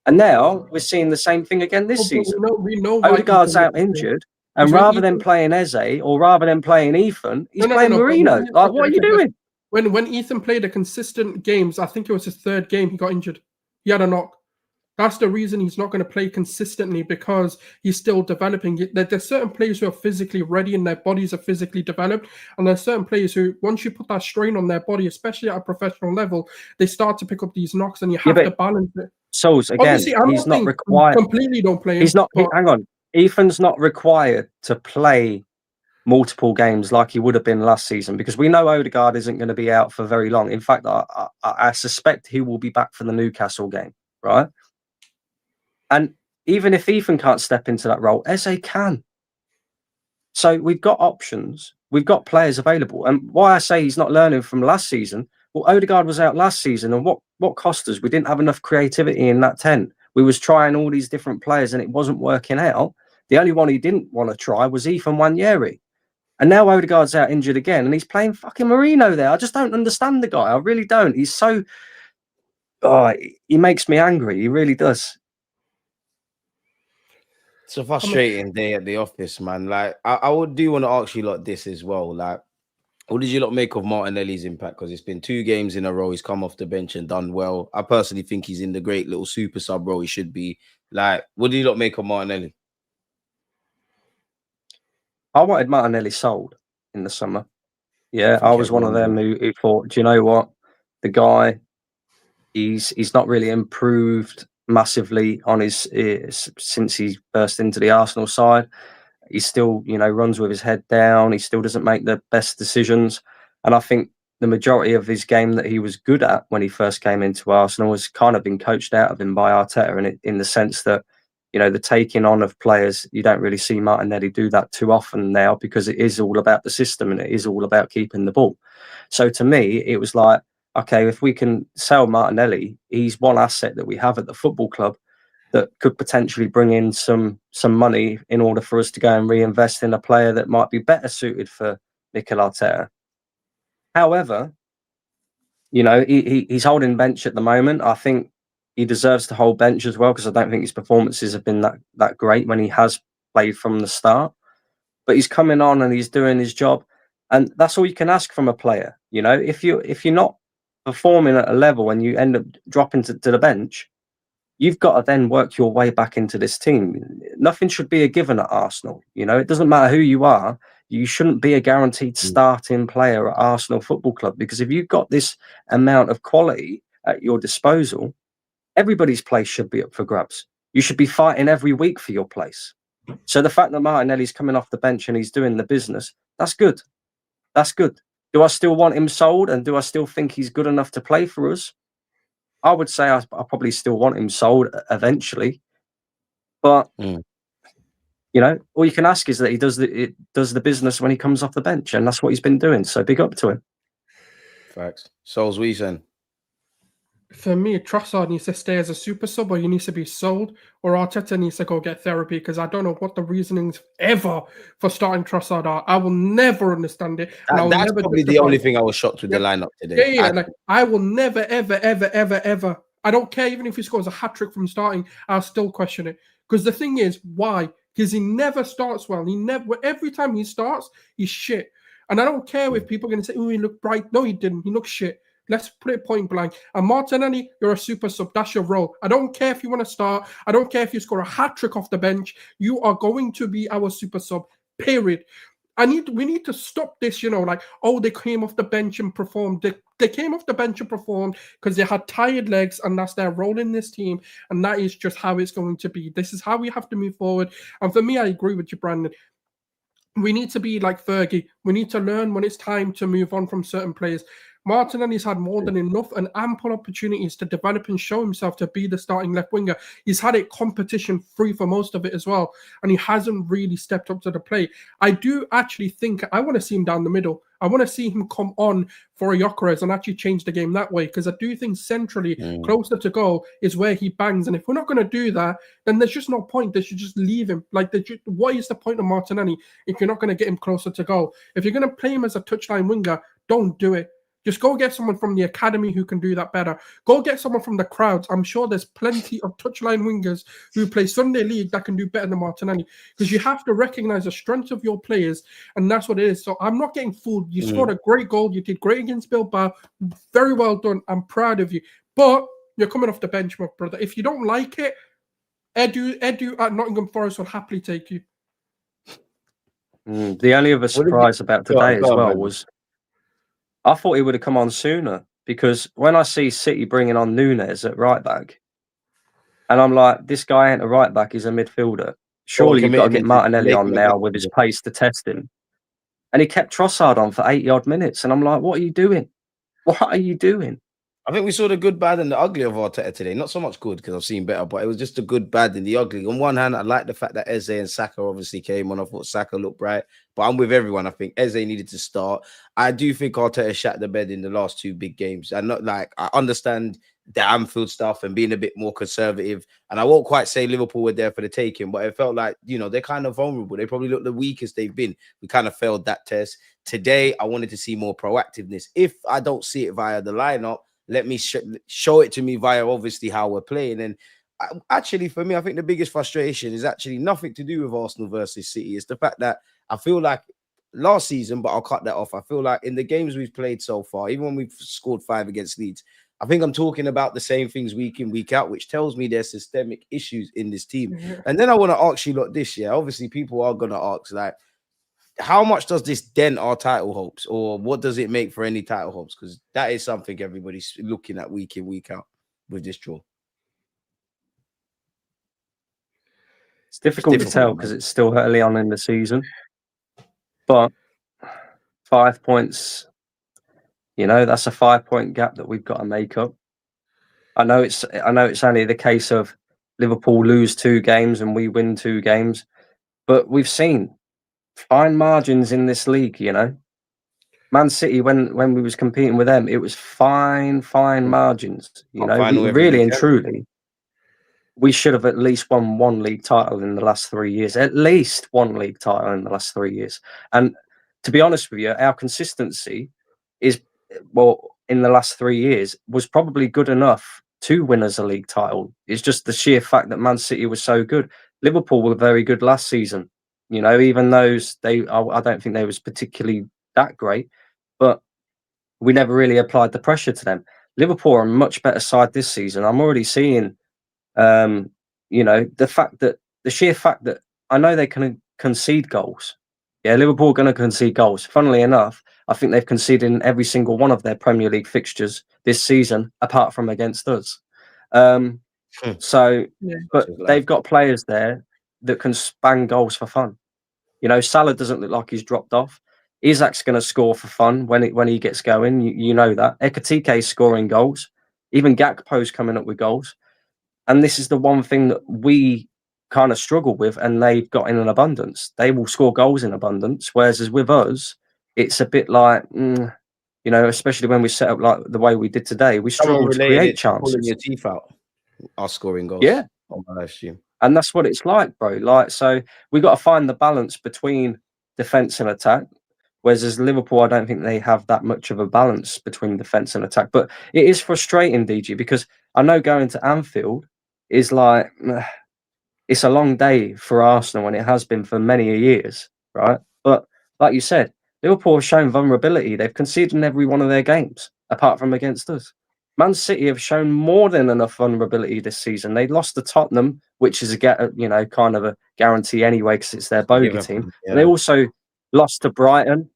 And now we're seeing the same thing again this season. We know Odegaard's out injured, and rather than playing Eze or rather than playing Ethan, he's playing Merino. Like, what are you doing? When Ethan played a consistent games, I think it was his 3rd game, he got injured. He had a knock. That's the reason he's not going to play consistently, because he's still developing. There's certain players who are physically ready and their bodies are physically developed. And there's certain players who, once you put that strain on their body, especially at a professional level, they start to pick up these knocks, and you have to balance it. Souls, again, he's not required. Completely don't play him. He's not. Hang on. Ethan's not required to play multiple games like he would have been last season, because we know Odegaard isn't going to be out for very long. In fact, I suspect he will be back for the Newcastle game, right? And even if Ethan can't step into that role, Eze can. So we've got options. We've got players available. And why I say he's not learning from last season, well, Odegaard was out last season, and what cost us? We didn't have enough creativity in that 10. We was trying all these different players, and it wasn't working out. The only one he didn't want to try was Ethan Nwaneri. And now Odegaard's out injured again, and he's playing fucking Merino there. I just don't understand the guy. I really don't. He's so... Oh, he makes me angry. He really does. It's a frustrating day at the office, man. Like, I would do want to ask you lot this as well. Like, what did you lot make of Martinelli's impact? Because it's been 2 games in a row. He's come off the bench and done well. I personally think he's in the great little super sub role he should be. Like, what did you lot make of Martinelli? I wanted Martinelli sold in the summer. Yeah, I was one of them who thought, do you know what? the guy. He's not really improved massively on his since he burst into the Arsenal side. He still, runs with his head down. He still doesn't make the best decisions. And I think the majority of his game that he was good at when he first came into Arsenal has kind of been coached out of him by Arteta, and in the sense that, the taking on of players, you don't really see Martinelli do that too often now, because it is all about the system and it is all about keeping the ball. So to me, it was like, okay, if we can sell Martinelli, he's one asset that we have at the football club that could potentially bring in some money in order for us to go and reinvest in a player that might be better suited for Mikel Arteta. However, he's holding bench at the moment. I think he deserves to hold bench as well, because I don't think his performances have been that great when he has played from the start. But he's coming on and he's doing his job, and that's all you can ask from a player. If you're not performing at a level and you end up dropping to the bench, you've got to then work your way back into this team. Nothing should be a given at Arsenal. It doesn't matter who you are. You shouldn't be a guaranteed starting player at Arsenal Football Club, because if you've got this amount of quality at your disposal, everybody's place should be up for grabs. You should be fighting every week for your place. So the fact that Martinelli's coming off the bench and he's doing the business, that's good. That's good. Do I still want him sold, and do I still think he's good enough to play for us? I would say I probably still want him sold eventually, but all you can ask is that he does the business when he comes off the bench, and that's what he's been doing. So big up to him. Facts. Souls, what are you saying? For me, Trossard needs to stay as a super sub, or he needs to be sold, or Arteta needs to go get therapy, because I don't know what the reasonings ever for starting Trossard are. I will never understand it. That's probably the only thing I was shocked with the lineup today. Yeah. I will never, ever, ever, ever, ever. I don't care even if he scores a hat-trick from starting, I'll still question it. Because the thing is, why? Because he never starts well. Every time he starts, he's shit. And I don't care if people are going to say, oh, he looked bright. No, he didn't. He looked shit. Let's put it point blank. And Martinelli, you're a super sub. That's your role. I don't care if you want to start. I don't care if you score a hat-trick off the bench. You are going to be our super sub, period. We need to stop this, they came off the bench and performed. They came off the bench and performed because they had tired legs, and that's their role in this team. And that is just how it's going to be. This is how we have to move forward. And for me, I agree with you, Brandon. We need to be like Fergie. We need to learn when it's time to move on from certain players. Martinelli's had more than enough and ample opportunities to develop and show himself to be the starting left winger. He's had it competition free for most of it as well, and he hasn't really stepped up to the plate. I do actually think I want to see him down the middle. I want to see him come on for a Gyökeres and actually change the game that way, because I do think centrally, closer to goal is where he bangs. And if we're not going to do that, then there's just no point. They should just leave him. What is the point of Martinelli if you're not going to get him closer to goal? If you're going to play him as a touchline winger, don't do it. Just go get someone from the academy who can do that better. Go get someone from the crowds. I'm sure there's plenty of touchline wingers who play Sunday League that can do better than Martinelli, because you have to recognize the strength of your players, and that's what it is. So I'm not getting fooled. You scored a great goal. You did great against Bilbao. Very well done. I'm proud of you. But you're coming off the bench, my brother. If you don't like it, Edu at Nottingham Forest will happily take you. The only other surprise about today as well was I thought he would have come on sooner, because when I see City bringing on Núñez at right back, and I'm like, this guy ain't a right back, he's a midfielder. Surely you've got to get Martinelli on now with his pace to test him. And he kept Trossard on for 80-odd minutes. And I'm like, what are you doing? What are you doing? I think we saw the good, bad, and the ugly of Arteta today. Not so much good, because I've seen better, but it was just the good, bad, and the ugly. On one hand, I like the fact that Eze and Saka obviously came on. I thought Saka looked bright, but I'm with everyone. I think Eze needed to start. I do think Arteta shat the bed in the last two big games. And I understand the Anfield stuff and being a bit more conservative. And I won't quite say Liverpool were there for the taking, but it felt like, they're kind of vulnerable. They probably look the weakest they've been. We kind of failed that test. Today, I wanted to see more proactiveness. If I don't see it via the lineup, let me show it to me via obviously how we're playing. And actually, for me, I think the biggest frustration is actually nothing to do with Arsenal versus City. It's the fact that I feel like last season, but I'll cut that off. I feel like in the games we've played so far, even when we've scored 5 against Leeds, I think I'm talking about the same things week in, week out, which tells me there's systemic issues in this team. And then I want to ask you this year. Obviously, people are going to ask, how much does this dent our title hopes, or what does it make for any title hopes? Because that is something everybody's looking at week in, week out with this draw. It's difficult to tell because it's still early on in the season. But 5 points, that's a 5-point gap that we've got to make up. I know it's only the case of Liverpool lose 2 games and we win 2 games, but we've seen fine margins in this league. Man City, when we was competing with them, it was fine margins. Really and truly, we should have at least won 1 league title in the last 3 years. At least 1 league title in the last 3 years. And to be honest with you, our consistency is, in the last 3 years, was probably good enough to win us a league title. It's just the sheer fact that Man City was so good. Liverpool were very good last season. Even those, I don't think they was particularly that great, but we never really applied the pressure to them. Liverpool are a much better side this season. I'm already seeing, the sheer fact that I know they can concede goals. Yeah, Liverpool are going to concede goals. Funnily enough, I think they've conceded in every single one of their Premier League fixtures this season, apart from against us. But they've got players there that can bang goals for fun. Salah doesn't look like he's dropped off. Isak's going to score for fun when he gets going. You know that. Ekatike's scoring goals. Even Gakpo's coming up with goals. And this is the one thing that we kind of struggle with, and they've got in an abundance. They will score goals in abundance, whereas with us, it's a bit like, especially when we set up like the way we did today, we struggle to create chances. Pulling your teeth out, are scoring goals. Yeah, on my live stream. And that's what it's like, bro. So we got to find the balance between defense and attack. Whereas as Liverpool, I don't think they have that much of a balance between defense and attack. But it is frustrating, DG, because I know going to Anfield is like, it's a long day for Arsenal, and it has been for many years, right? But like you said, Liverpool have shown vulnerability. They've conceded in every one of their games, apart from against us. Man City have shown more than enough vulnerability this season. They lost to Tottenham, which is kind of a guarantee anyway, because it's their bogey team. Yeah. And they also lost to Brighton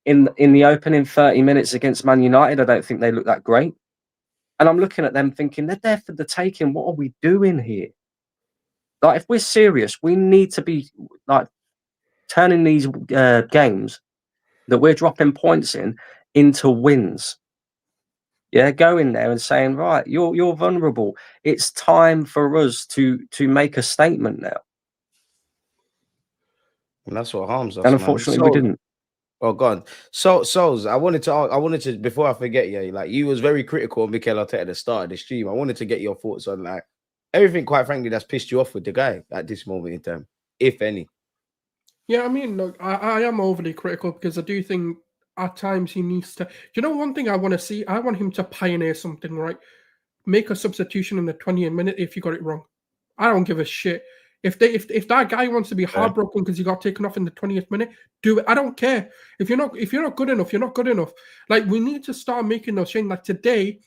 in the opening 30 minutes against Man United. I don't think they look that great. And I'm looking at them thinking, they're there for the taking. What are we doing here? Like, if we're serious, we need to be like turning these games that we're dropping points into wins. Yeah, go in there and saying, right, you're vulnerable. It's time for us to make a statement now. And that's what harms us. And unfortunately, we didn't. Oh, God. So I wanted to before I forget, you was very critical of Mikel Arteta at the start of the stream. I wanted to get your thoughts on like everything, quite frankly, that's pissed you off with the guy at this moment in time, if any. Yeah, I mean, look, I am overly critical because I do think at times he needs to. One thing I want to see? I want him to pioneer something, right? Make a substitution in the 20th minute if you got it wrong. I don't give a shit. If that guy wants to be heartbroken because he got taken off in the 20th minute, do it. I don't care. If you're not good enough, you're not good enough. Like, we need to start making those changes. Like today,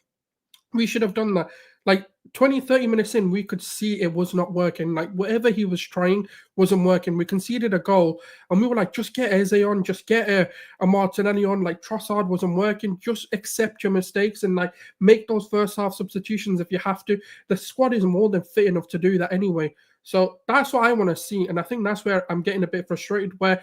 we should have done that. Like 20, 30 minutes in, we could see it was not working. Like whatever he was trying wasn't working. We conceded a goal and we were like, just get Eze on, just get a Martinelli on. Like Trossard wasn't working. Just accept your mistakes and like make those first half substitutions if you have to. The squad is more than fit enough to do that anyway. So that's what I want to see. And I think that's where I'm getting a bit frustrated, where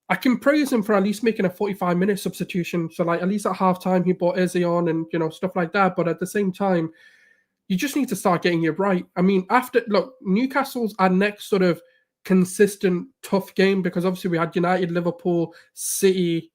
I can praise him for at least making a 45-minute substitution. So like at least at halftime he brought Eze on and stuff like that. But at the same time, you just need to start getting it right. I mean, Newcastle's our next sort of consistent tough game, because obviously we had United, Liverpool, City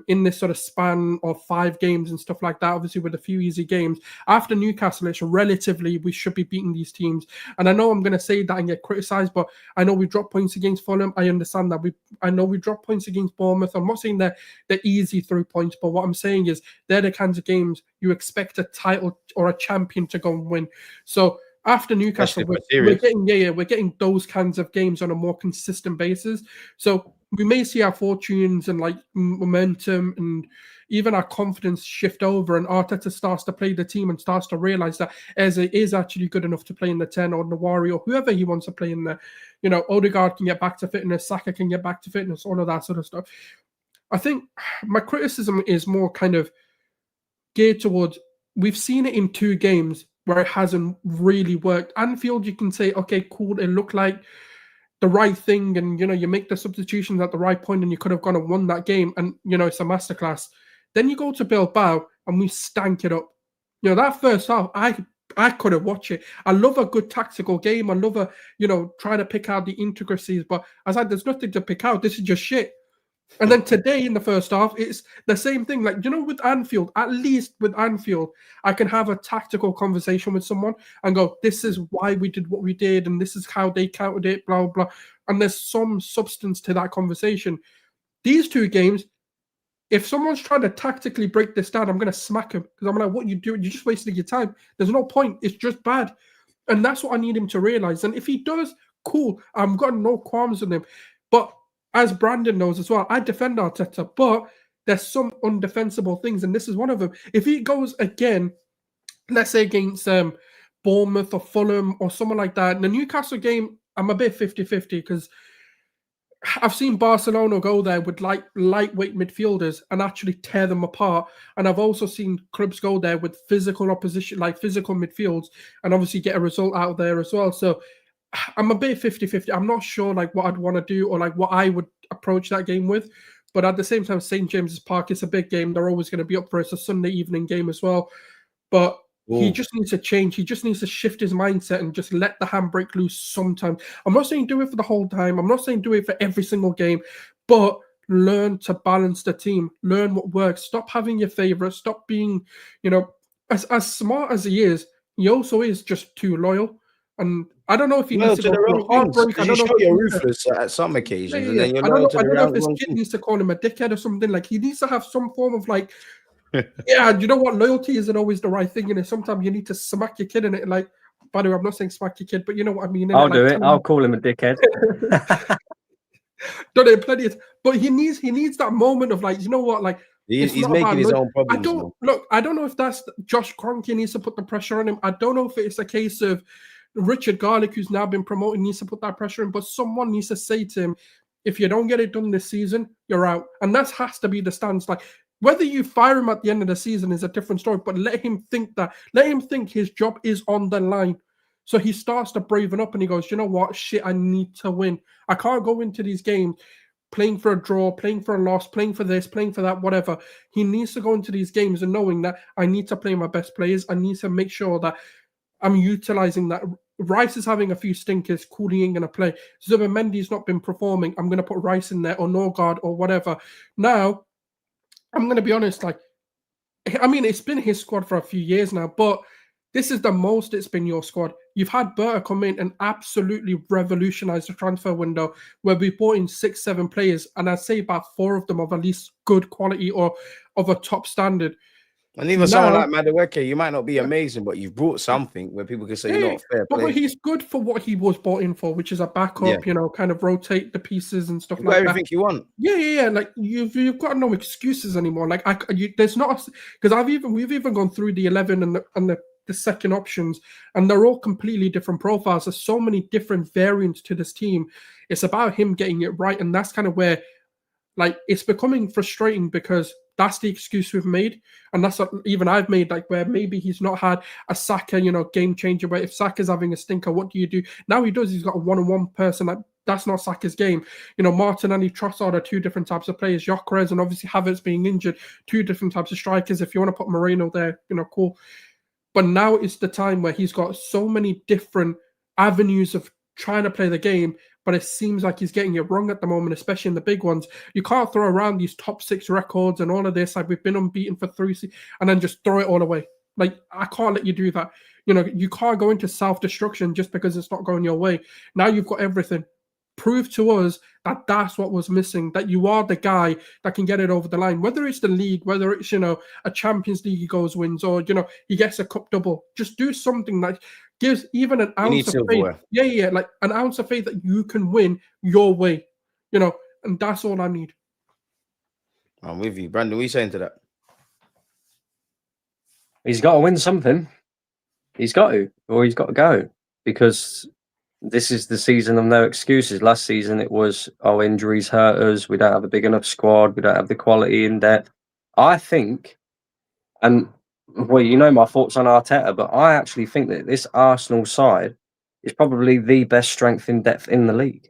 in this sort of span of 5 games and stuff like that, obviously with a few easy games. After Newcastle, it's relatively, we should be beating these teams. And I know I'm going to say that and get criticised, but I know we dropped points against Fulham. I understand that. I know we dropped points against Bournemouth. I'm not saying they're easy 3 points, but what I'm saying is they're the kinds of games you expect a title or a champion to go and win. So after Newcastle, we're getting those kinds of games on a more consistent basis. So we may see our fortunes and like momentum and even our confidence shift over and Arteta starts to play the team and starts to realize that Eze is actually good enough to play in the 10 or Nawari or whoever he wants to play in there. You know, Odegaard can get back to fitness, Saka can get back to fitness, all of that sort of stuff. I think my criticism is more kind of geared towards, we've seen it in 2 games where it hasn't really worked. Anfield, you can say, okay, cool, it looked like the right thing, and you make the substitutions at the right point and you could have gone and won that game, and it's a masterclass. Then you go to Bilbao and we stank it up. That first half, I couldn't watch it. I love a good tactical game. I love trying to pick out the intricacies, but I was like, there's nothing to pick out. This is just shit. And then today in the first half, it's the same thing. Like, with Anfield, at least with Anfield, I can have a tactical conversation with someone and go, this is why we did what we did, and this is how they counted it, blah, blah. And there's some substance to that conversation. These 2 games, if someone's trying to tactically break this down, I'm going to smack him, because I'm like, what you doing? You're just wasting your time. There's no point. It's just bad. And that's what I need him to realize. And if he does, cool. I've got no qualms with him. But as Brandon knows as well, I defend Arteta, but there's some undefensible things, and this is one of them. If he goes again, let's say against Bournemouth or Fulham or someone like that, in the Newcastle game, I'm a bit 50-50, because I've seen Barcelona go there with lightweight midfielders and actually tear them apart. And I've also seen clubs go there with physical opposition, like physical midfields, and obviously get a result out there as well. So I'm a bit 50-50. I'm not sure what I'd want to do or what I would approach that game with. But at the same time, St. James's Park, it's a big game. They're always going to be up for it. It's a Sunday evening game as well. But he just needs to change. He just needs to shift his mindset and just let the handbrake loose sometimes. I'm not saying do it for the whole time. I'm not saying do it for every single game. But learn to balance the team. Learn what works. Stop having your favorites. Stop being, as smart as he also is just too loyal. And I don't know if he needs to go through a heartbreak. I don't know if you're ruthless at some occasions, and then you're I don't know if his kid needs to call him a dickhead or something. Like, he needs to have some form of yeah, you know what? Loyalty isn't always the right thing, and sometimes you need to smack your kid in it. Like, by the way, I'm not saying smack your kid, but you know what I mean. I'll do it. I'll call him a dickhead. Done it plenty of, but he needs that moment of you know what? He's making his own problems. I don't know if that's Josh Kroenke needs to put the pressure on him. I don't know if it's a case of Richard Garlick, who's now been promoted, needs to put that pressure in, but someone needs to say to him, if you don't get it done this season, you're out. And that has to be the stance. Whether you fire him at the end of the season is a different story, but let him think his job is on the line. So he starts to braven up and he goes, you know what? Shit, I need to win. I can't go into these games playing for a draw, playing for a loss, playing for this, playing for that, whatever. He needs to go into these games and knowing that I need to play my best players. I need to make sure that I'm utilizing that. Rice is having a few stinkers. Cool, he ain't going to play. Zubimendi's not been performing. I'm going to put Rice in there or Norgard or whatever. Now, I'm going to be honest. It's been his squad for a few years now, but this is the most it's been your squad. You've had Berta come in and absolutely revolutionize the transfer window, where we brought in 6-7 players, and I'd say about 4 of them of at least good quality or of a top standard. And even someone like Madueke, you might not be amazing, but you've brought something where people can say you're not fair play. But he's good for what he was bought in for, which is a backup, kind of rotate the pieces and stuff like that. Everything you want. Yeah. You've got no excuses anymore. There's not, because we've even gone through the 11 and the second options, and they're all completely different profiles. There's so many different variants to this team. It's about him getting it right, and that's kind of where, it's becoming frustrating, because that's the excuse we've made, and that's what even I've made, where maybe he's not had a Saka, game changer, where if Saka's having a stinker, what do you do? Now he does. He's got a one-on-one person. That's not Saka's game. Martinelli, Trossard are 2 different types of players. Gyökeres and obviously Havertz being injured, 2 different types of strikers. If you want to put Merino there, cool. But now it's the time where he's got so many different avenues of trying to play the game, but it seems like he's getting it wrong at the moment, especially in the big ones. You can't throw around these top 6 records and all of this, we've been unbeaten for 3 and then just throw it all away. I can't let you do that. You can't go into self-destruction just because it's not going your way. Now you've got everything. Prove to us that that's what was missing, that you are the guy that can get it over the line, whether it's the league, whether it's, a Champions League he goes wins, or, he gets a cup double. Just do something that gives even an ounce of faith. Yeah, an ounce of faith that you can win your way, and that's all I need. I'm with you. Brandon, what are you saying to that? He's got to win something. He's got to, or he's got to go, because this is the season of no excuses. Last season it was, oh, injuries hurt us. We don't have a big enough squad. We don't have the quality in depth. I think, and well, you know my thoughts on Arteta, but I actually think that this Arsenal side is probably the best strength in depth in the league.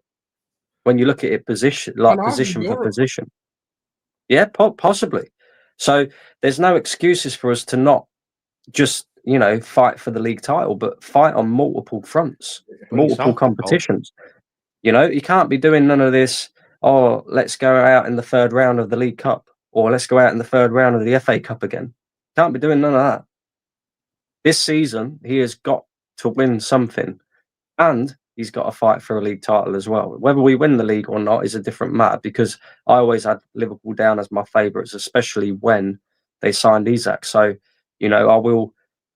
When you look at it position for position. Yeah, possibly. So there's no excuses for us to not just, fight for the league title, but fight on multiple fronts, multiple competitions. You can't be doing none of this, oh, let's go out in the third round of the League Cup, or let's go out in the third round of the FA Cup again. Can't be doing none of that. This season, he has got to win something, and he's got to fight for a league title as well. Whether we win the league or not is a different matter, because I always had Liverpool down as my favourites, especially when they signed Isak. So,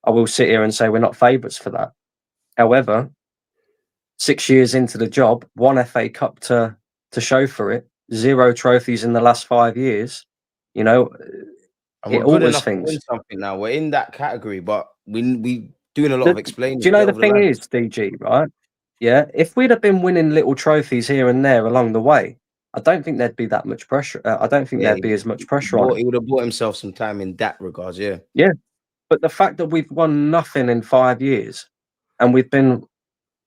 I will sit here and say we're not favourites for that. However, 6 years into the job, 1 FA Cup to show for it, 0 trophies in the last 5 years, and we're good enough to win something now. We're in that category, but we doing a lot of explaining. Do you know the thing is, DG, right? Yeah, if we'd have been winning little trophies here and there along the way, I don't think there'd be that much pressure. I don't think there'd be as much pressure on him. He would have bought himself some time in that regards, yeah. Yeah, but the fact that we've won nothing in 5 years, and we've been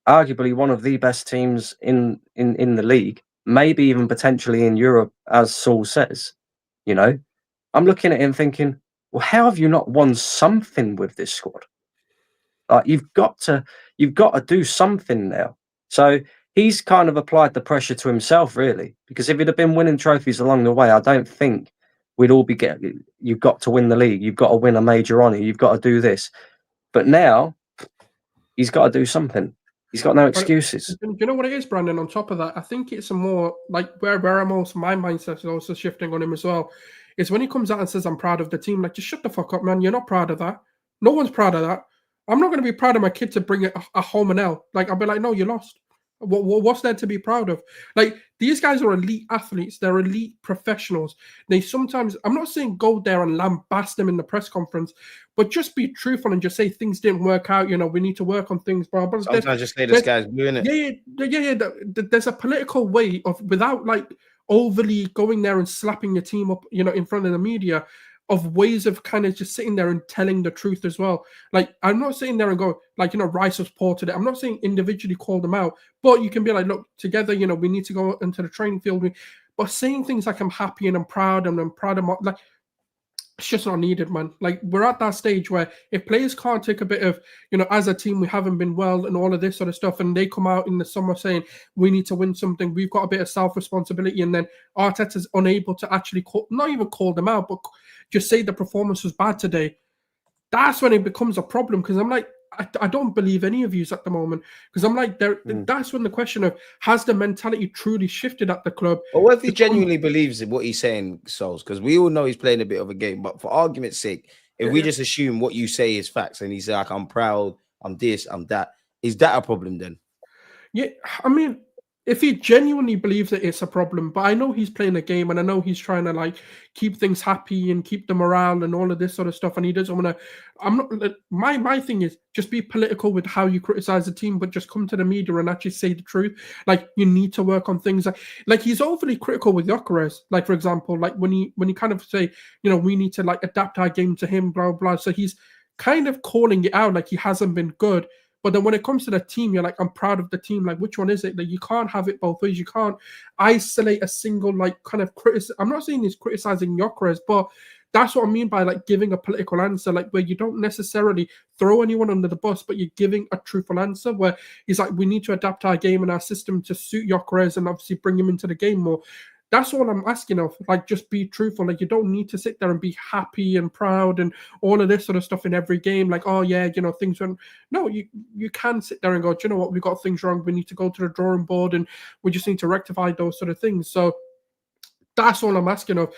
arguably one of the best teams in the league, maybe even potentially in Europe, as Saul says, I'm looking at him thinking, well, how have you not won something with this squad? Like, you've got to do something now. So he's kind of applied the pressure to himself, really, because if he'd have been winning trophies along the way, I don't think we'd all be getting, you've got to win the league, you've got to win a major honour, you've got to do this. But now he's got to do something. He's got no excuses. Do you know what it is, Brandon? On top of that, I think it's a more like where I'm also, my mindset is also shifting on him as well. Is when he comes out and says, I'm proud of the team, like, just shut the fuck up, man. You're not proud of that. No one's proud of that. I'm not going to be proud of my kid to bring a home and L. Like, I'll be like, no, you lost. What's there to be proud of? Like, these guys are elite athletes. They're elite professionals. They sometimes, I'm not saying go there and lambast them in the press conference, but just be truthful and just say things didn't work out. We need to work on things. Blah, blah. Sometimes just say this guy's doing it. Yeah. There's a political way of, without like overly going there and slapping your team up, in front of the media, of ways of kind of just sitting there and telling the truth as well. Like, I'm not sitting there and go, like, Rice was poor today. I'm not saying individually call them out, but you can be like, look, together, we need to go into the training field. But saying things like I'm happy and I'm proud and I'm proud of my, like, it's just not needed, man. Like, we're at that stage where if players can't take a bit of, as a team, we haven't been well and all of this sort of stuff, and they come out in the summer saying, we need to win something, we've got a bit of self-responsibility, and then Arteta's unable to actually not even call them out, but just say the performance was bad today, that's when it becomes a problem. Because I'm like, I don't believe any of yous at the moment, because I'm like, that's when the question of, has the mentality truly shifted at the club? But what if he genuinely believes in what he's saying, Souls? Because we all know he's playing a bit of a game, but for argument's sake, if we just assume what you say is facts and he's like, I'm proud, I'm this, I'm that, is that a problem then? Yeah, I mean, if he genuinely believes that it's a problem, but I know he's playing a game and I know he's trying to like keep things happy and keep the morale and all of this sort of stuff, and he doesn't want to. I'm not. My thing is just be political with how you criticize the team, but just come to the media and actually say the truth. Like, you need to work on things. Like he's overly critical with Gyökeres. Like, for example, like when he kind of say, we need to like adapt our game to him, blah blah. So he's kind of calling it out like he hasn't been good. But then when it comes to the team, you're like, I'm proud of the team. Like, which one is it? Like, you can't have it both ways. You can't isolate a single, like, kind of criticism. I'm not saying he's criticizing Gyökeres, but that's what I mean by, like, giving a political answer, like, where you don't necessarily throw anyone under the bus, but you're giving a truthful answer, where he's like, we need to adapt our game and our system to suit Gyökeres and obviously bring him into the game more. That's all I'm asking of. Like, just be truthful. Like, you don't need to sit there and be happy and proud and all of this sort of stuff in every game. Like, oh yeah, things went. No, you can sit there and go, do you know what? We got things wrong. We need to go to the drawing board and we just need to rectify those sort of things. So that's all I'm asking of.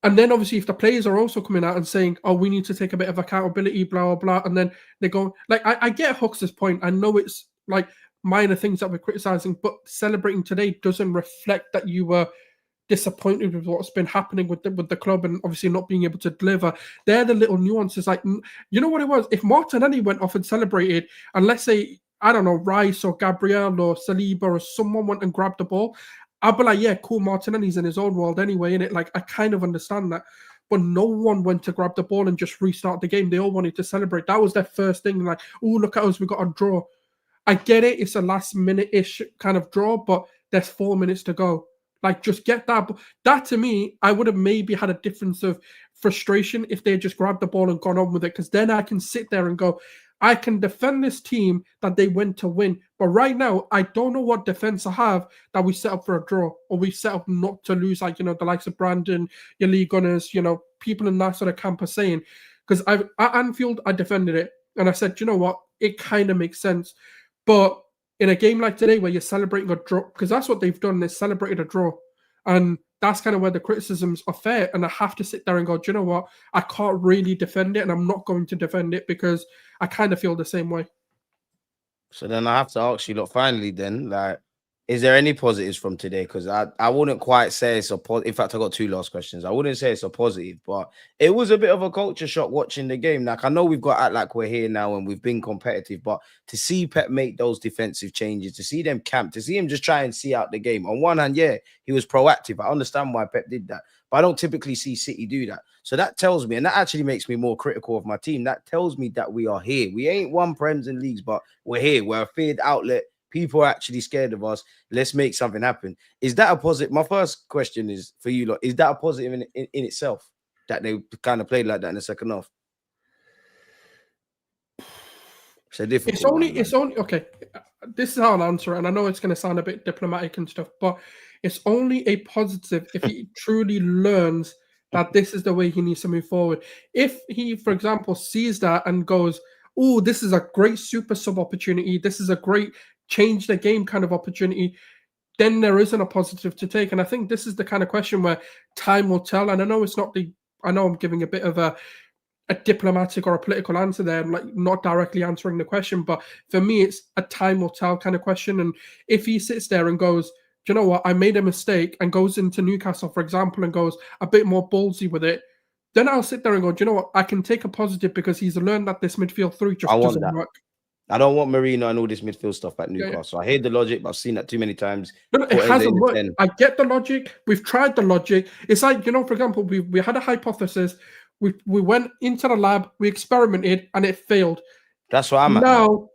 And then obviously if the players are also coming out and saying, oh, we need to take a bit of accountability, blah, blah, blah. And then they go, like, I get Hux's point. I know it's like minor things that we're criticizing, but celebrating today doesn't reflect that you were disappointed with what's been happening with the club and obviously not being able to deliver. They're the little nuances. Like, you know what it was? If Martinelli went off and celebrated, and let's say, I don't know, Rice or Gabriel or Saliba or someone went and grabbed the ball, I'd be like, yeah, cool, Martinelli's in his own world anyway, innit? Like, I kind of understand that. But no one went to grab the ball and just restart the game. They all wanted to celebrate. That was their first thing. Like, oh, look at us, we got a draw. I get it. It's a last minute-ish kind of draw, but there's 4 minutes to go. Like, just get that. That, to me, I would have maybe had a difference of frustration if they had just grabbed the ball and gone on with it, because then I can sit there and go, I can defend this team that they went to win. But right now, I don't know what defense I have that we set up for a draw, or we set up not to lose, like, you know, the likes of Brandon, your league Gooners, you know, people in that sort of camp are saying. Because at Anfield, I defended it. And I said, you know what? It kind of makes sense. But in a game like today where you're celebrating a draw, because that's what they've done, they celebrated a draw. And that's kind of where the criticisms are fair. And I have to sit there and go, do you know what? I can't really defend it, and I'm not going to defend it because I kind of feel the same way. So then I have to ask you, look, finally then, like, is there any positives from today? Because I wouldn't quite say it's a positive. In fact, I got 2 last questions. I wouldn't say it's a positive, but it was a bit of a culture shock watching the game. Like, I know we've got to act like we're here now and we've been competitive, but to see Pep make those defensive changes, to see them camp, to see him just try and see out the game. On one hand, yeah, he was proactive. I understand why Pep did that, but I don't typically see City do that. So that tells me, and that actually makes me more critical of my team. That tells me that we are here. We ain't won Prems and leagues, but we're here. We're a feared outlet. People are actually scared of us. Let's make something happen. Is that a positive? My first question is for you, is that a positive in itself that they kind of played like that in the second half? It's a difficult It's only okay. This is how I'll answer it, and I know it's going to sound a bit diplomatic and stuff, but it's only a positive if he truly learns that this is the way he needs to move forward. If he, for example, sees that and goes, oh, this is a great super sub opportunity, this is a great change the game kind of opportunity, then there isn't a positive to take. And I think this is the kind of question where time will tell. And I know it's not I know I'm giving a bit of a diplomatic or a political answer there, like not directly answering the question, but for me, it's a time will tell kind of question. And if he sits there and goes, do you know what, I made a mistake, and goes into Newcastle, for example, and goes a bit more ballsy with it, then I'll sit there and go, do you know what, I can take a positive because he's learned that this midfield 3 just doesn't work. I don't want Merino and all this midfield stuff at Newcastle. I hear the logic, but I've seen that too many times. No, it hasn't worked. I get the logic. We've tried the logic. It's like, you know, for example, we had a hypothesis. We went into the lab, we experimented, and it failed. That's what I'm at. Now,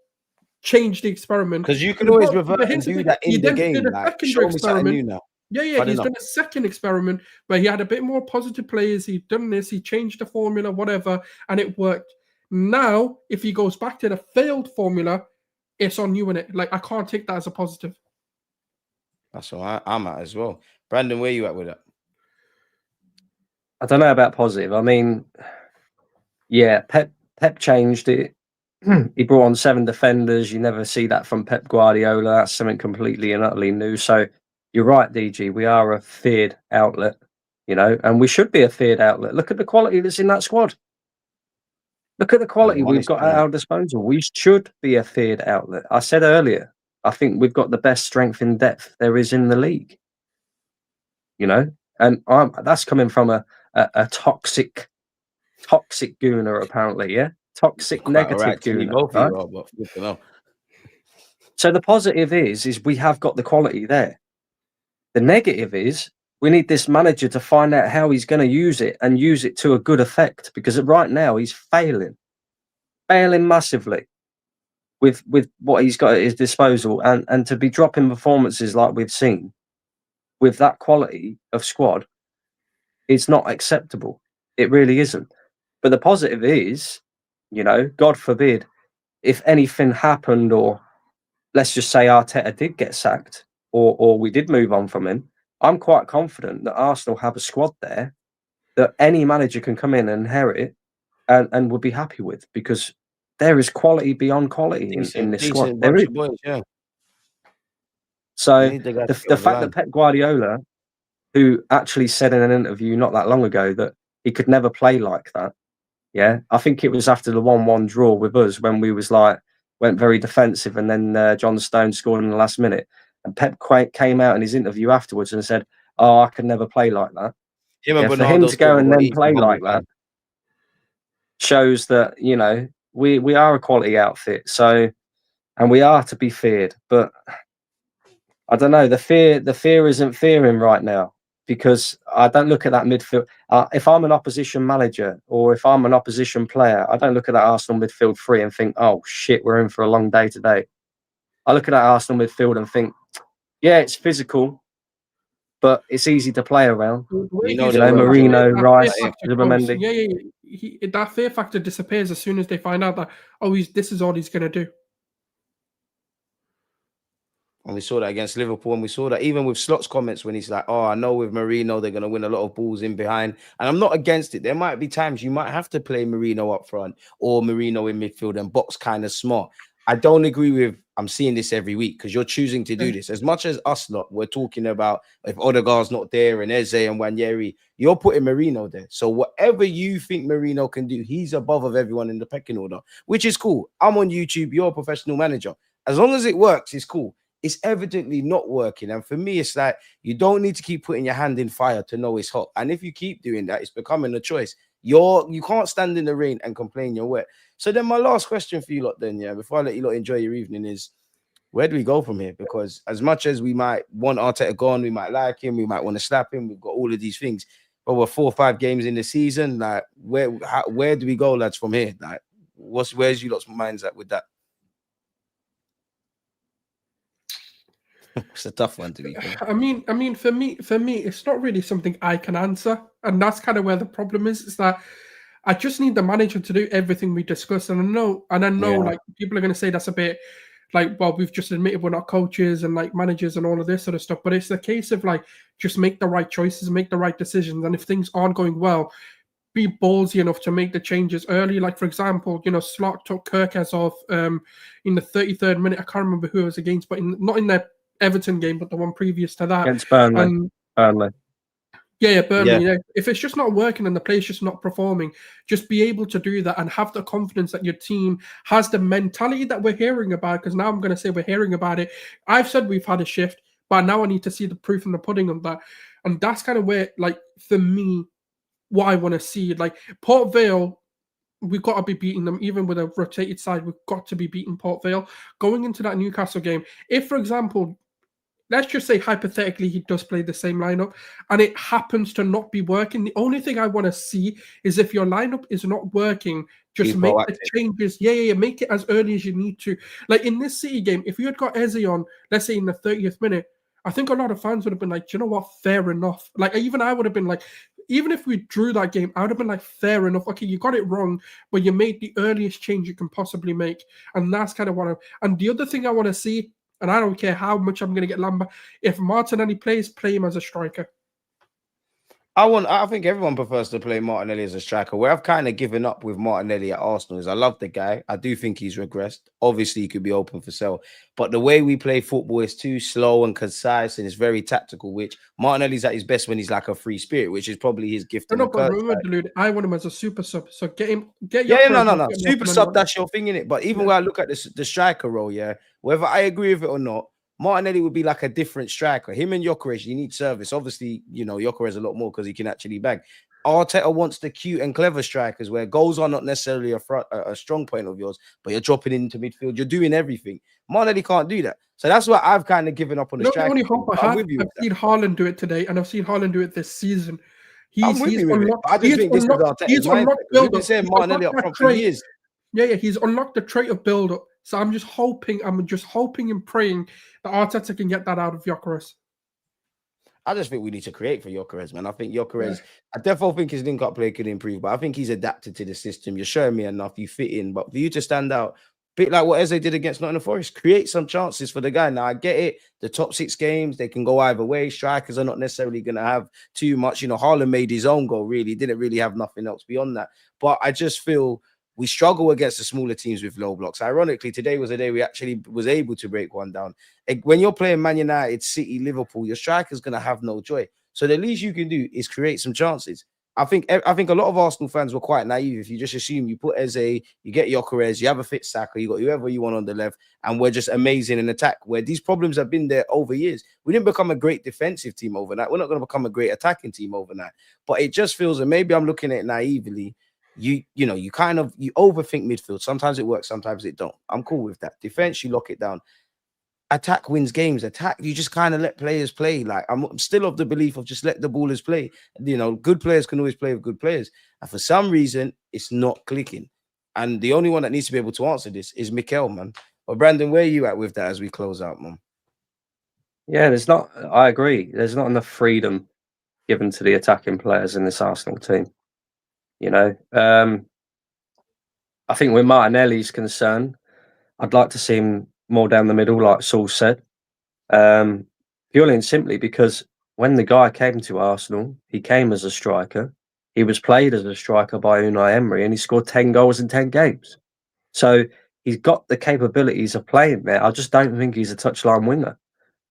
change the experiment. Because you can always revert and do that in the game. Like, show me something new now. Yeah, he's done a second experiment where he had a bit more positive players. He'd done this, he changed the formula, whatever, and it worked. Now, if he goes back to the failed formula, it's on you, innit? Like, I can't take that as a positive. That's what I'm at as well. Brandon, where you at with that? I don't know about positive. I mean, yeah, Pep changed it. He brought on 7 defenders. You never see that from Pep Guardiola. That's something completely and utterly new. So you're right, DG. We are a feared outlet, you know, and we should be a feared outlet. Look at the quality that's in that squad. Look at the quality we've got at our disposal. We should be a feared outlet. I said earlier, I think we've got the best strength in depth there is in the league. You know, and that's coming from a toxic Gooner, apparently, yeah? Toxic, negative Gooner. Right? So the positive is we have got the quality there. The negative is we need this manager to find out how he's going to use it and use it to a good effect, because right now he's failing massively with what he's got at his disposal, and to be dropping performances like we've seen with that quality of squad, it's not acceptable. It really isn't. But the positive is, you know, God forbid, if anything happened, or let's just say Arteta did get sacked, or we did move on from him, I'm quite confident that Arsenal have a squad there that any manager can come in and inherit and would be happy with, because there is quality beyond quality in this squad. There is. Boys, yeah. So the fact that Pep Guardiola, who actually said in an interview not that long ago that he could never play like that, yeah, I think it was after the 1-1 draw with us when we went very defensive, and then John Stone scored in the last minute. And Pep came out in his interview afterwards and said, oh, I can never play like that. Him and For him Bernardo to go Silva and were then eating play humble like pie. that shows that, you know, we are a quality outfit. So, and we are to be feared. But I don't know. The fear isn't fearing right now, because I don't look at that midfield. If I'm an opposition manager or if I'm an opposition player, I don't look at that Arsenal midfield three and think, oh shit, we're in for a long day today. I look at that Arsenal midfield and think, yeah, it's physical, but it's easy to play around. You know, Merino, Rice, Zubimendi. Zubimendi. That fear factor disappears as soon as they find out that, oh, this is all he's going to do. And we saw that against Liverpool, and we saw that even with Slot's comments when he's like, oh, I know with Merino, they're going to win a lot of balls in behind. And I'm not against it. There might be times you might have to play Merino up front or Merino in midfield and box kind of smart. I don't agree with, I'm seeing this every week because you're choosing to do this. As much as us lot, we're talking about if Odegaard's not there and Eze and Wanyeri, you're putting Merino there. So whatever you think Merino can do, he's above everyone in the pecking order, which is cool. I'm on YouTube. You're a professional manager. As long as it works, it's cool. It's evidently not working. And for me, it's like you don't need to keep putting your hand in fire to know it's hot. And if you keep doing that, it's becoming a choice. You can't stand in the rain and complain you're wet. So then my last question for you lot then, before I let you lot enjoy your evening is, where do we go from here? Because as much as we might want Arteta gone, we might like him, we might want to slap him, we've got all of these things, but we're 4 or 5 games in the season. Like, where do we go, lads, from here? Like, where's you lot's minds at with that? It's a tough one to be fair. I mean, for me, it's not really something I can answer, and that's kind of where the problem is. Is that I just need the manager to do everything we discussed, and I know, like people are going to say that's a bit like, well, we've just admitted we're not coaches and like managers and all of this sort of stuff, but it's the case of like just make the right choices, make the right decisions, and if things aren't going well, be ballsy enough to make the changes early. Like, for example, Slot took Kirkes off in the 33rd minute. I can't remember who it was against, but not in the Everton game, but the one previous to that. Against Burnley. Burnley. Yeah, Burnley. Yeah. If it's just not working and the play's just not performing, just be able to do that and have the confidence that your team has the mentality that we're hearing about. Because now I'm going to say we're hearing about it. I've said we've had a shift, but now I need to see the proof in the pudding of that. And that's kind of where, like, for me, what I want to see. Like, Port Vale, we've got to be beating them. Even with a rotated side, we've got to be beating Port Vale. Going into that Newcastle game, if, for example, let's just say hypothetically he does play the same lineup and it happens to not be working, the only thing I want to see is if your lineup is not working, just make the changes. Yeah, make it as early as you need to. Like in this City game, if you had got Eze on, let's say in the 30th minute, I think a lot of fans would have been like, do you know what, fair enough. Like even I would have been like, even if we drew that game, I would have been like, fair enough. Okay, you got it wrong, but you made the earliest change you can possibly make. And that's kind of what and the other thing I want to see, and I don't care how much I'm going to get Lambert, if Martinelli plays, play him as a striker. I think everyone prefers to play Martinelli as a striker. Where I've kind of given up with Martinelli at Arsenal is I love the guy. I do think he's regressed. Obviously, he could be open for sale. But the way we play football is too slow and concise and it's very tactical, which Martinelli's at his best when he's like a free spirit, which is probably his gift. No, but remember, Deluded, I want him as a super sub. So get your no. Super sub, that's your thing, innit? But even when I look at the striker role, whether I agree with it or not, Martinelli would be like a different striker. Him and Gyökeres, you need service. Obviously, Gyökeres a lot more because he can actually bang. Arteta wants the cute and clever strikers where goals are not necessarily a strong point of yours, but you're dropping into midfield. You're doing everything. Martinelli can't do that. So that's why I've kind of given up on the striker. I've seen Haaland do it today, and I've seen Haaland do it this season. He's unlocked. I just think this is Arteta's mindset. We've been saying Martinelli up front for years. Yeah, he's unlocked the trait of build-up. So I'm just hoping and praying that Arteta can get that out of Gyökeres. I just think we need to create for Gyökeres, man. I think Gyökeres, I definitely think his link-up play could improve, but I think he's adapted to the system. You're showing me enough, you fit in, but for you to stand out, bit like what Eze did against Nottingham Forest, create some chances for the guy. Now, I get it. The top 6 games, they can go either way. Strikers are not necessarily going to have too much. Haaland made his own goal, really. Didn't really have nothing else beyond that. But I just feel we struggle against the smaller teams with low blocks. Ironically, today was a day we actually was able to break one down. When you're playing Man United, City, Liverpool, your striker's going to have no joy. So the least you can do is create some chances. I think a lot of Arsenal fans were quite naive. If you just assume you put Eze, you get Gyökeres, you have a fit Saka, you got whoever you want on the left, and we're just amazing in attack. Where these problems have been there over years. We didn't become a great defensive team overnight. We're not going to become a great attacking team overnight. But it just feels, and maybe I'm looking at it naively. You overthink midfield. Sometimes it works, sometimes it don't. I'm cool with that. Defense, you lock it down. Attack wins games. Attack, you just kind of let players play. Like I'm still of the belief of just let the ballers play. Good players can always play with good players. And for some reason, it's not clicking. And the only one that needs to be able to answer this is Mikel, man. But Brandon, where are you at with that as we close out, man? Yeah, I agree. There's not enough freedom given to the attacking players in this Arsenal team. I think where Martinelli's concerned, I'd like to see him more down the middle, like Saul said. Purely and simply because when the guy came to Arsenal, he came as a striker. He was played as a striker by Unai Emery, and he scored 10 goals in 10 games. So he's got the capabilities of playing there. I just don't think he's a touchline winger.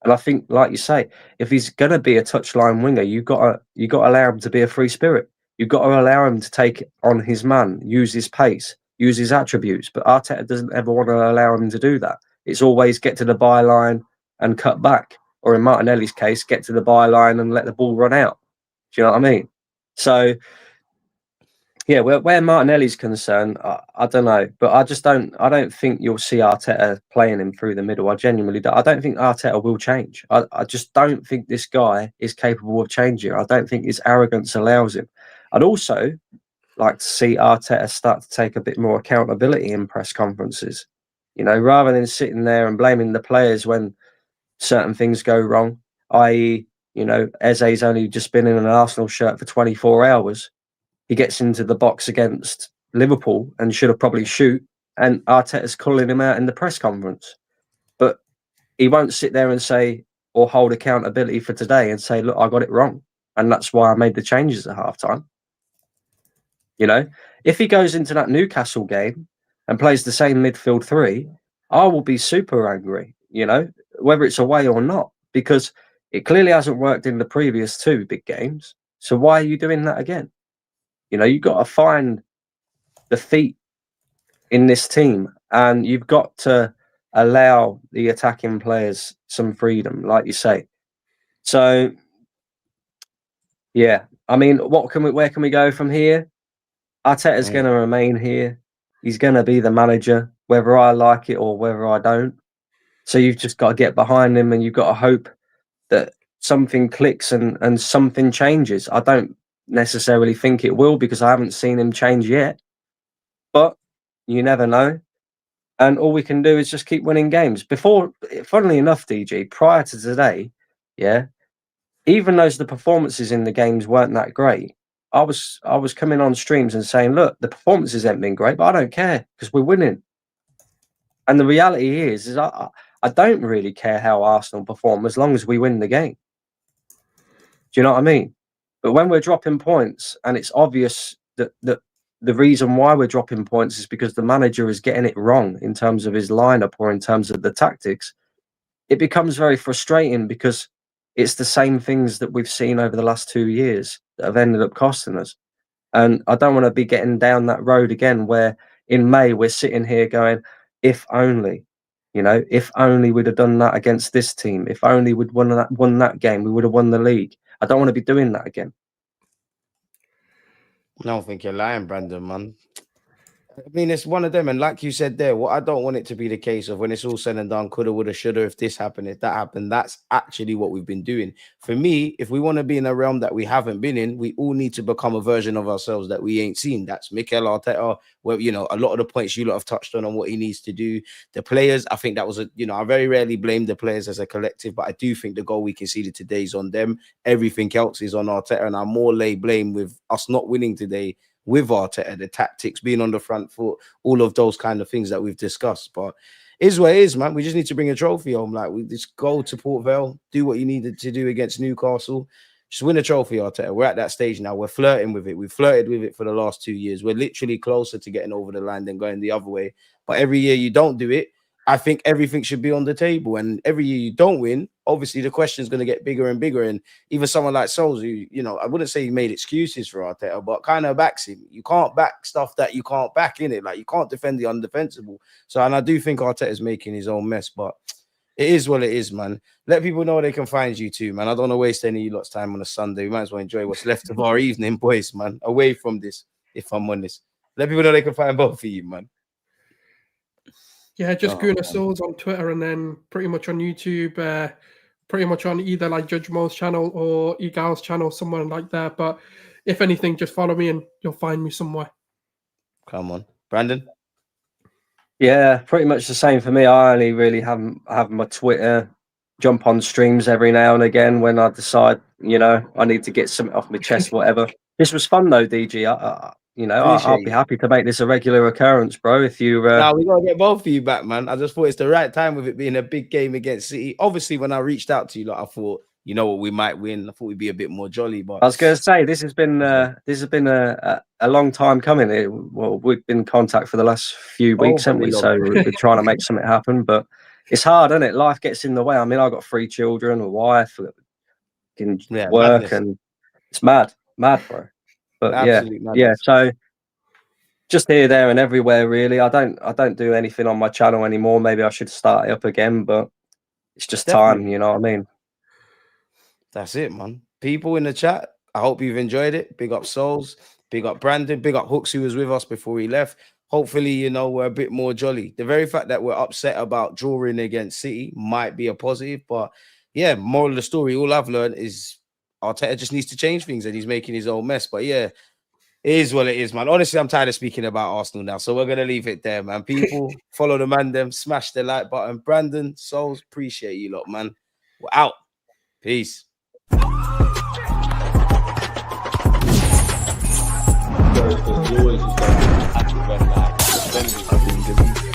And I think, like you say, if he's going to be a touchline winger, you got to allow him to be a free spirit. You've got to allow him to take on his man, use his pace, use his attributes. But Arteta doesn't ever want to allow him to do that. It's always get to the byline and cut back. Or in Martinelli's case, get to the byline and let the ball run out. Do you know what I mean? So, yeah, where Martinelli's concerned, I don't know. But I don't think you'll see Arteta playing him through the middle. I genuinely don't. I don't think Arteta will change. I just don't think this guy is capable of changing. I don't think his arrogance allows him. I'd also like to see Arteta start to take a bit more accountability in press conferences. Rather than sitting there and blaming the players when certain things go wrong, i.e., Eze's only just been in an Arsenal shirt for 24 hours. He gets into the box against Liverpool and should have probably shoot, and Arteta's calling him out in the press conference. But he won't sit there and say, or hold accountability for today and say, look, I got it wrong. And that's why I made the changes at halftime. If he goes into that Newcastle game and plays the same midfield three, I will be super angry, whether it's away or not, because it clearly hasn't worked in the previous two big games. So why are you doing that again? You've got to find the feet in this team, and you've got to allow the attacking players some freedom, like you say. So, yeah, I mean, where can we go from here? Arteta's going to remain here. He's going to be the manager, whether I like it or whether I don't. So you've just got to get behind him, and you've got to hope that something clicks and something changes. I don't necessarily think it will, because I haven't seen him change yet. But you never know. And all we can do is just keep winning games. Funnily enough, DG, prior to today, even though the performances in the games weren't that great, I was coming on streams and saying, look, the performances haven't been great, but I don't care because we're winning. And the reality is I don't really care how Arsenal perform as long as we win the game. Do you know what I mean? But when we're dropping points, and it's obvious that the reason why we're dropping points is because the manager is getting it wrong in terms of his lineup or in terms of the tactics, it becomes very frustrating, because it's the same things that we've seen over the last 2 years that have ended up costing us. And I don't want to be getting down that road again, where in May we're sitting here going, if only, if only we'd have done that against this team, if only we'd won that game, we would have won the league. I don't want to be doing that again. I don't think you're lying, Brandon, man. I mean, it's one of them. And like you said there, what I don't want it to be the case of when it's all said and done, coulda, woulda, shoulda, if this happened, if that happened. That's actually what we've been doing. For me, if we want to be in a realm that we haven't been in, we all need to become a version of ourselves that we ain't seen. That's Mikel Arteta. Well, a lot of the points you lot have touched on what he needs to do. The players, I think that was I very rarely blame the players as a collective, but I do think the goal we conceded today is on them. Everything else is on Arteta, and I more lay blame with us not winning today with Arteta, the tactics, being on the front foot, all of those kind of things that we've discussed. But is what it is, man. We just need to bring a trophy home. Like, we just go to Port Vale, do what you needed to do against Newcastle. Just win a trophy, Arteta. We're at that stage now. We're flirting with it. We've flirted with it for the last 2 years. We're literally closer to getting over the line than going the other way. But every year you don't do it, I think everything should be on the table. And every year you don't win, obviously the question is going to get bigger and bigger. And even someone like Souls, who, you know, I wouldn't say he made excuses for Arteta, but kind of backs him. You can't back stuff that you can't back, in it. Like, you can't defend the undefensible. So, and I do think Arteta's making his own mess, but it is what it is, man. Let people know they can find you too, man. I don't want to waste any of you lot's time on a Sunday. We might as well enjoy what's left of our evening, boys, man. Away from this, if I'm honest. Let people know they can find both of you, man. Yeah, just Gooner Souls on Twitter, and then pretty much on YouTube, pretty much on either like Judge Mo's channel or Egal's channel, somewhere like that. But if anything, just follow me and you'll find me somewhere. Come on. Brandon? Yeah, pretty much the same for me. I only really have my Twitter, jump on streams every now and again when I decide, you know, I need to get something off my chest, whatever. This was fun though, DG. I'll be happy to make this a regular occurrence, bro. If you Now we gotta get both of you back, man. I just thought it's the right time with it being a big game against City. Obviously, when I reached out to you, like, I thought, you know what, we might win. I thought we'd be a bit more jolly, but I was going to say this has been a long time coming. Well, we've been in contact for the last few weeks, haven't we? So we're trying to make something happen, but it's hard, isn't it? Life gets in the way. I mean, I've got 3 children, a wife, work, madness. And it's mad, bro. But yeah. So just here, there, and everywhere, really. I don't do anything on my channel anymore. Maybe I should start it up again, but it's just time. You know what I mean? That's it, man. People in the chat, I hope you've enjoyed it. Big up Souls, big up Brandon, big up Hooks, who was with us before he left. Hopefully, you know, we're a bit more jolly. The very fact that we're upset about drawing against City might be a positive, but yeah, moral of the story, all I've learned is Arteta just needs to change things and he's making his own mess. But yeah, it is what it is, man. Honestly, I'm tired of speaking about Arsenal now, so we're going to leave it there, man. People, follow the man, them, smash the like button. Brandon, Souls, appreciate you lot, man. We're out. Peace.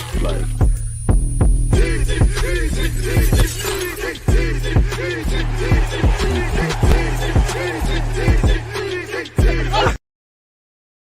Always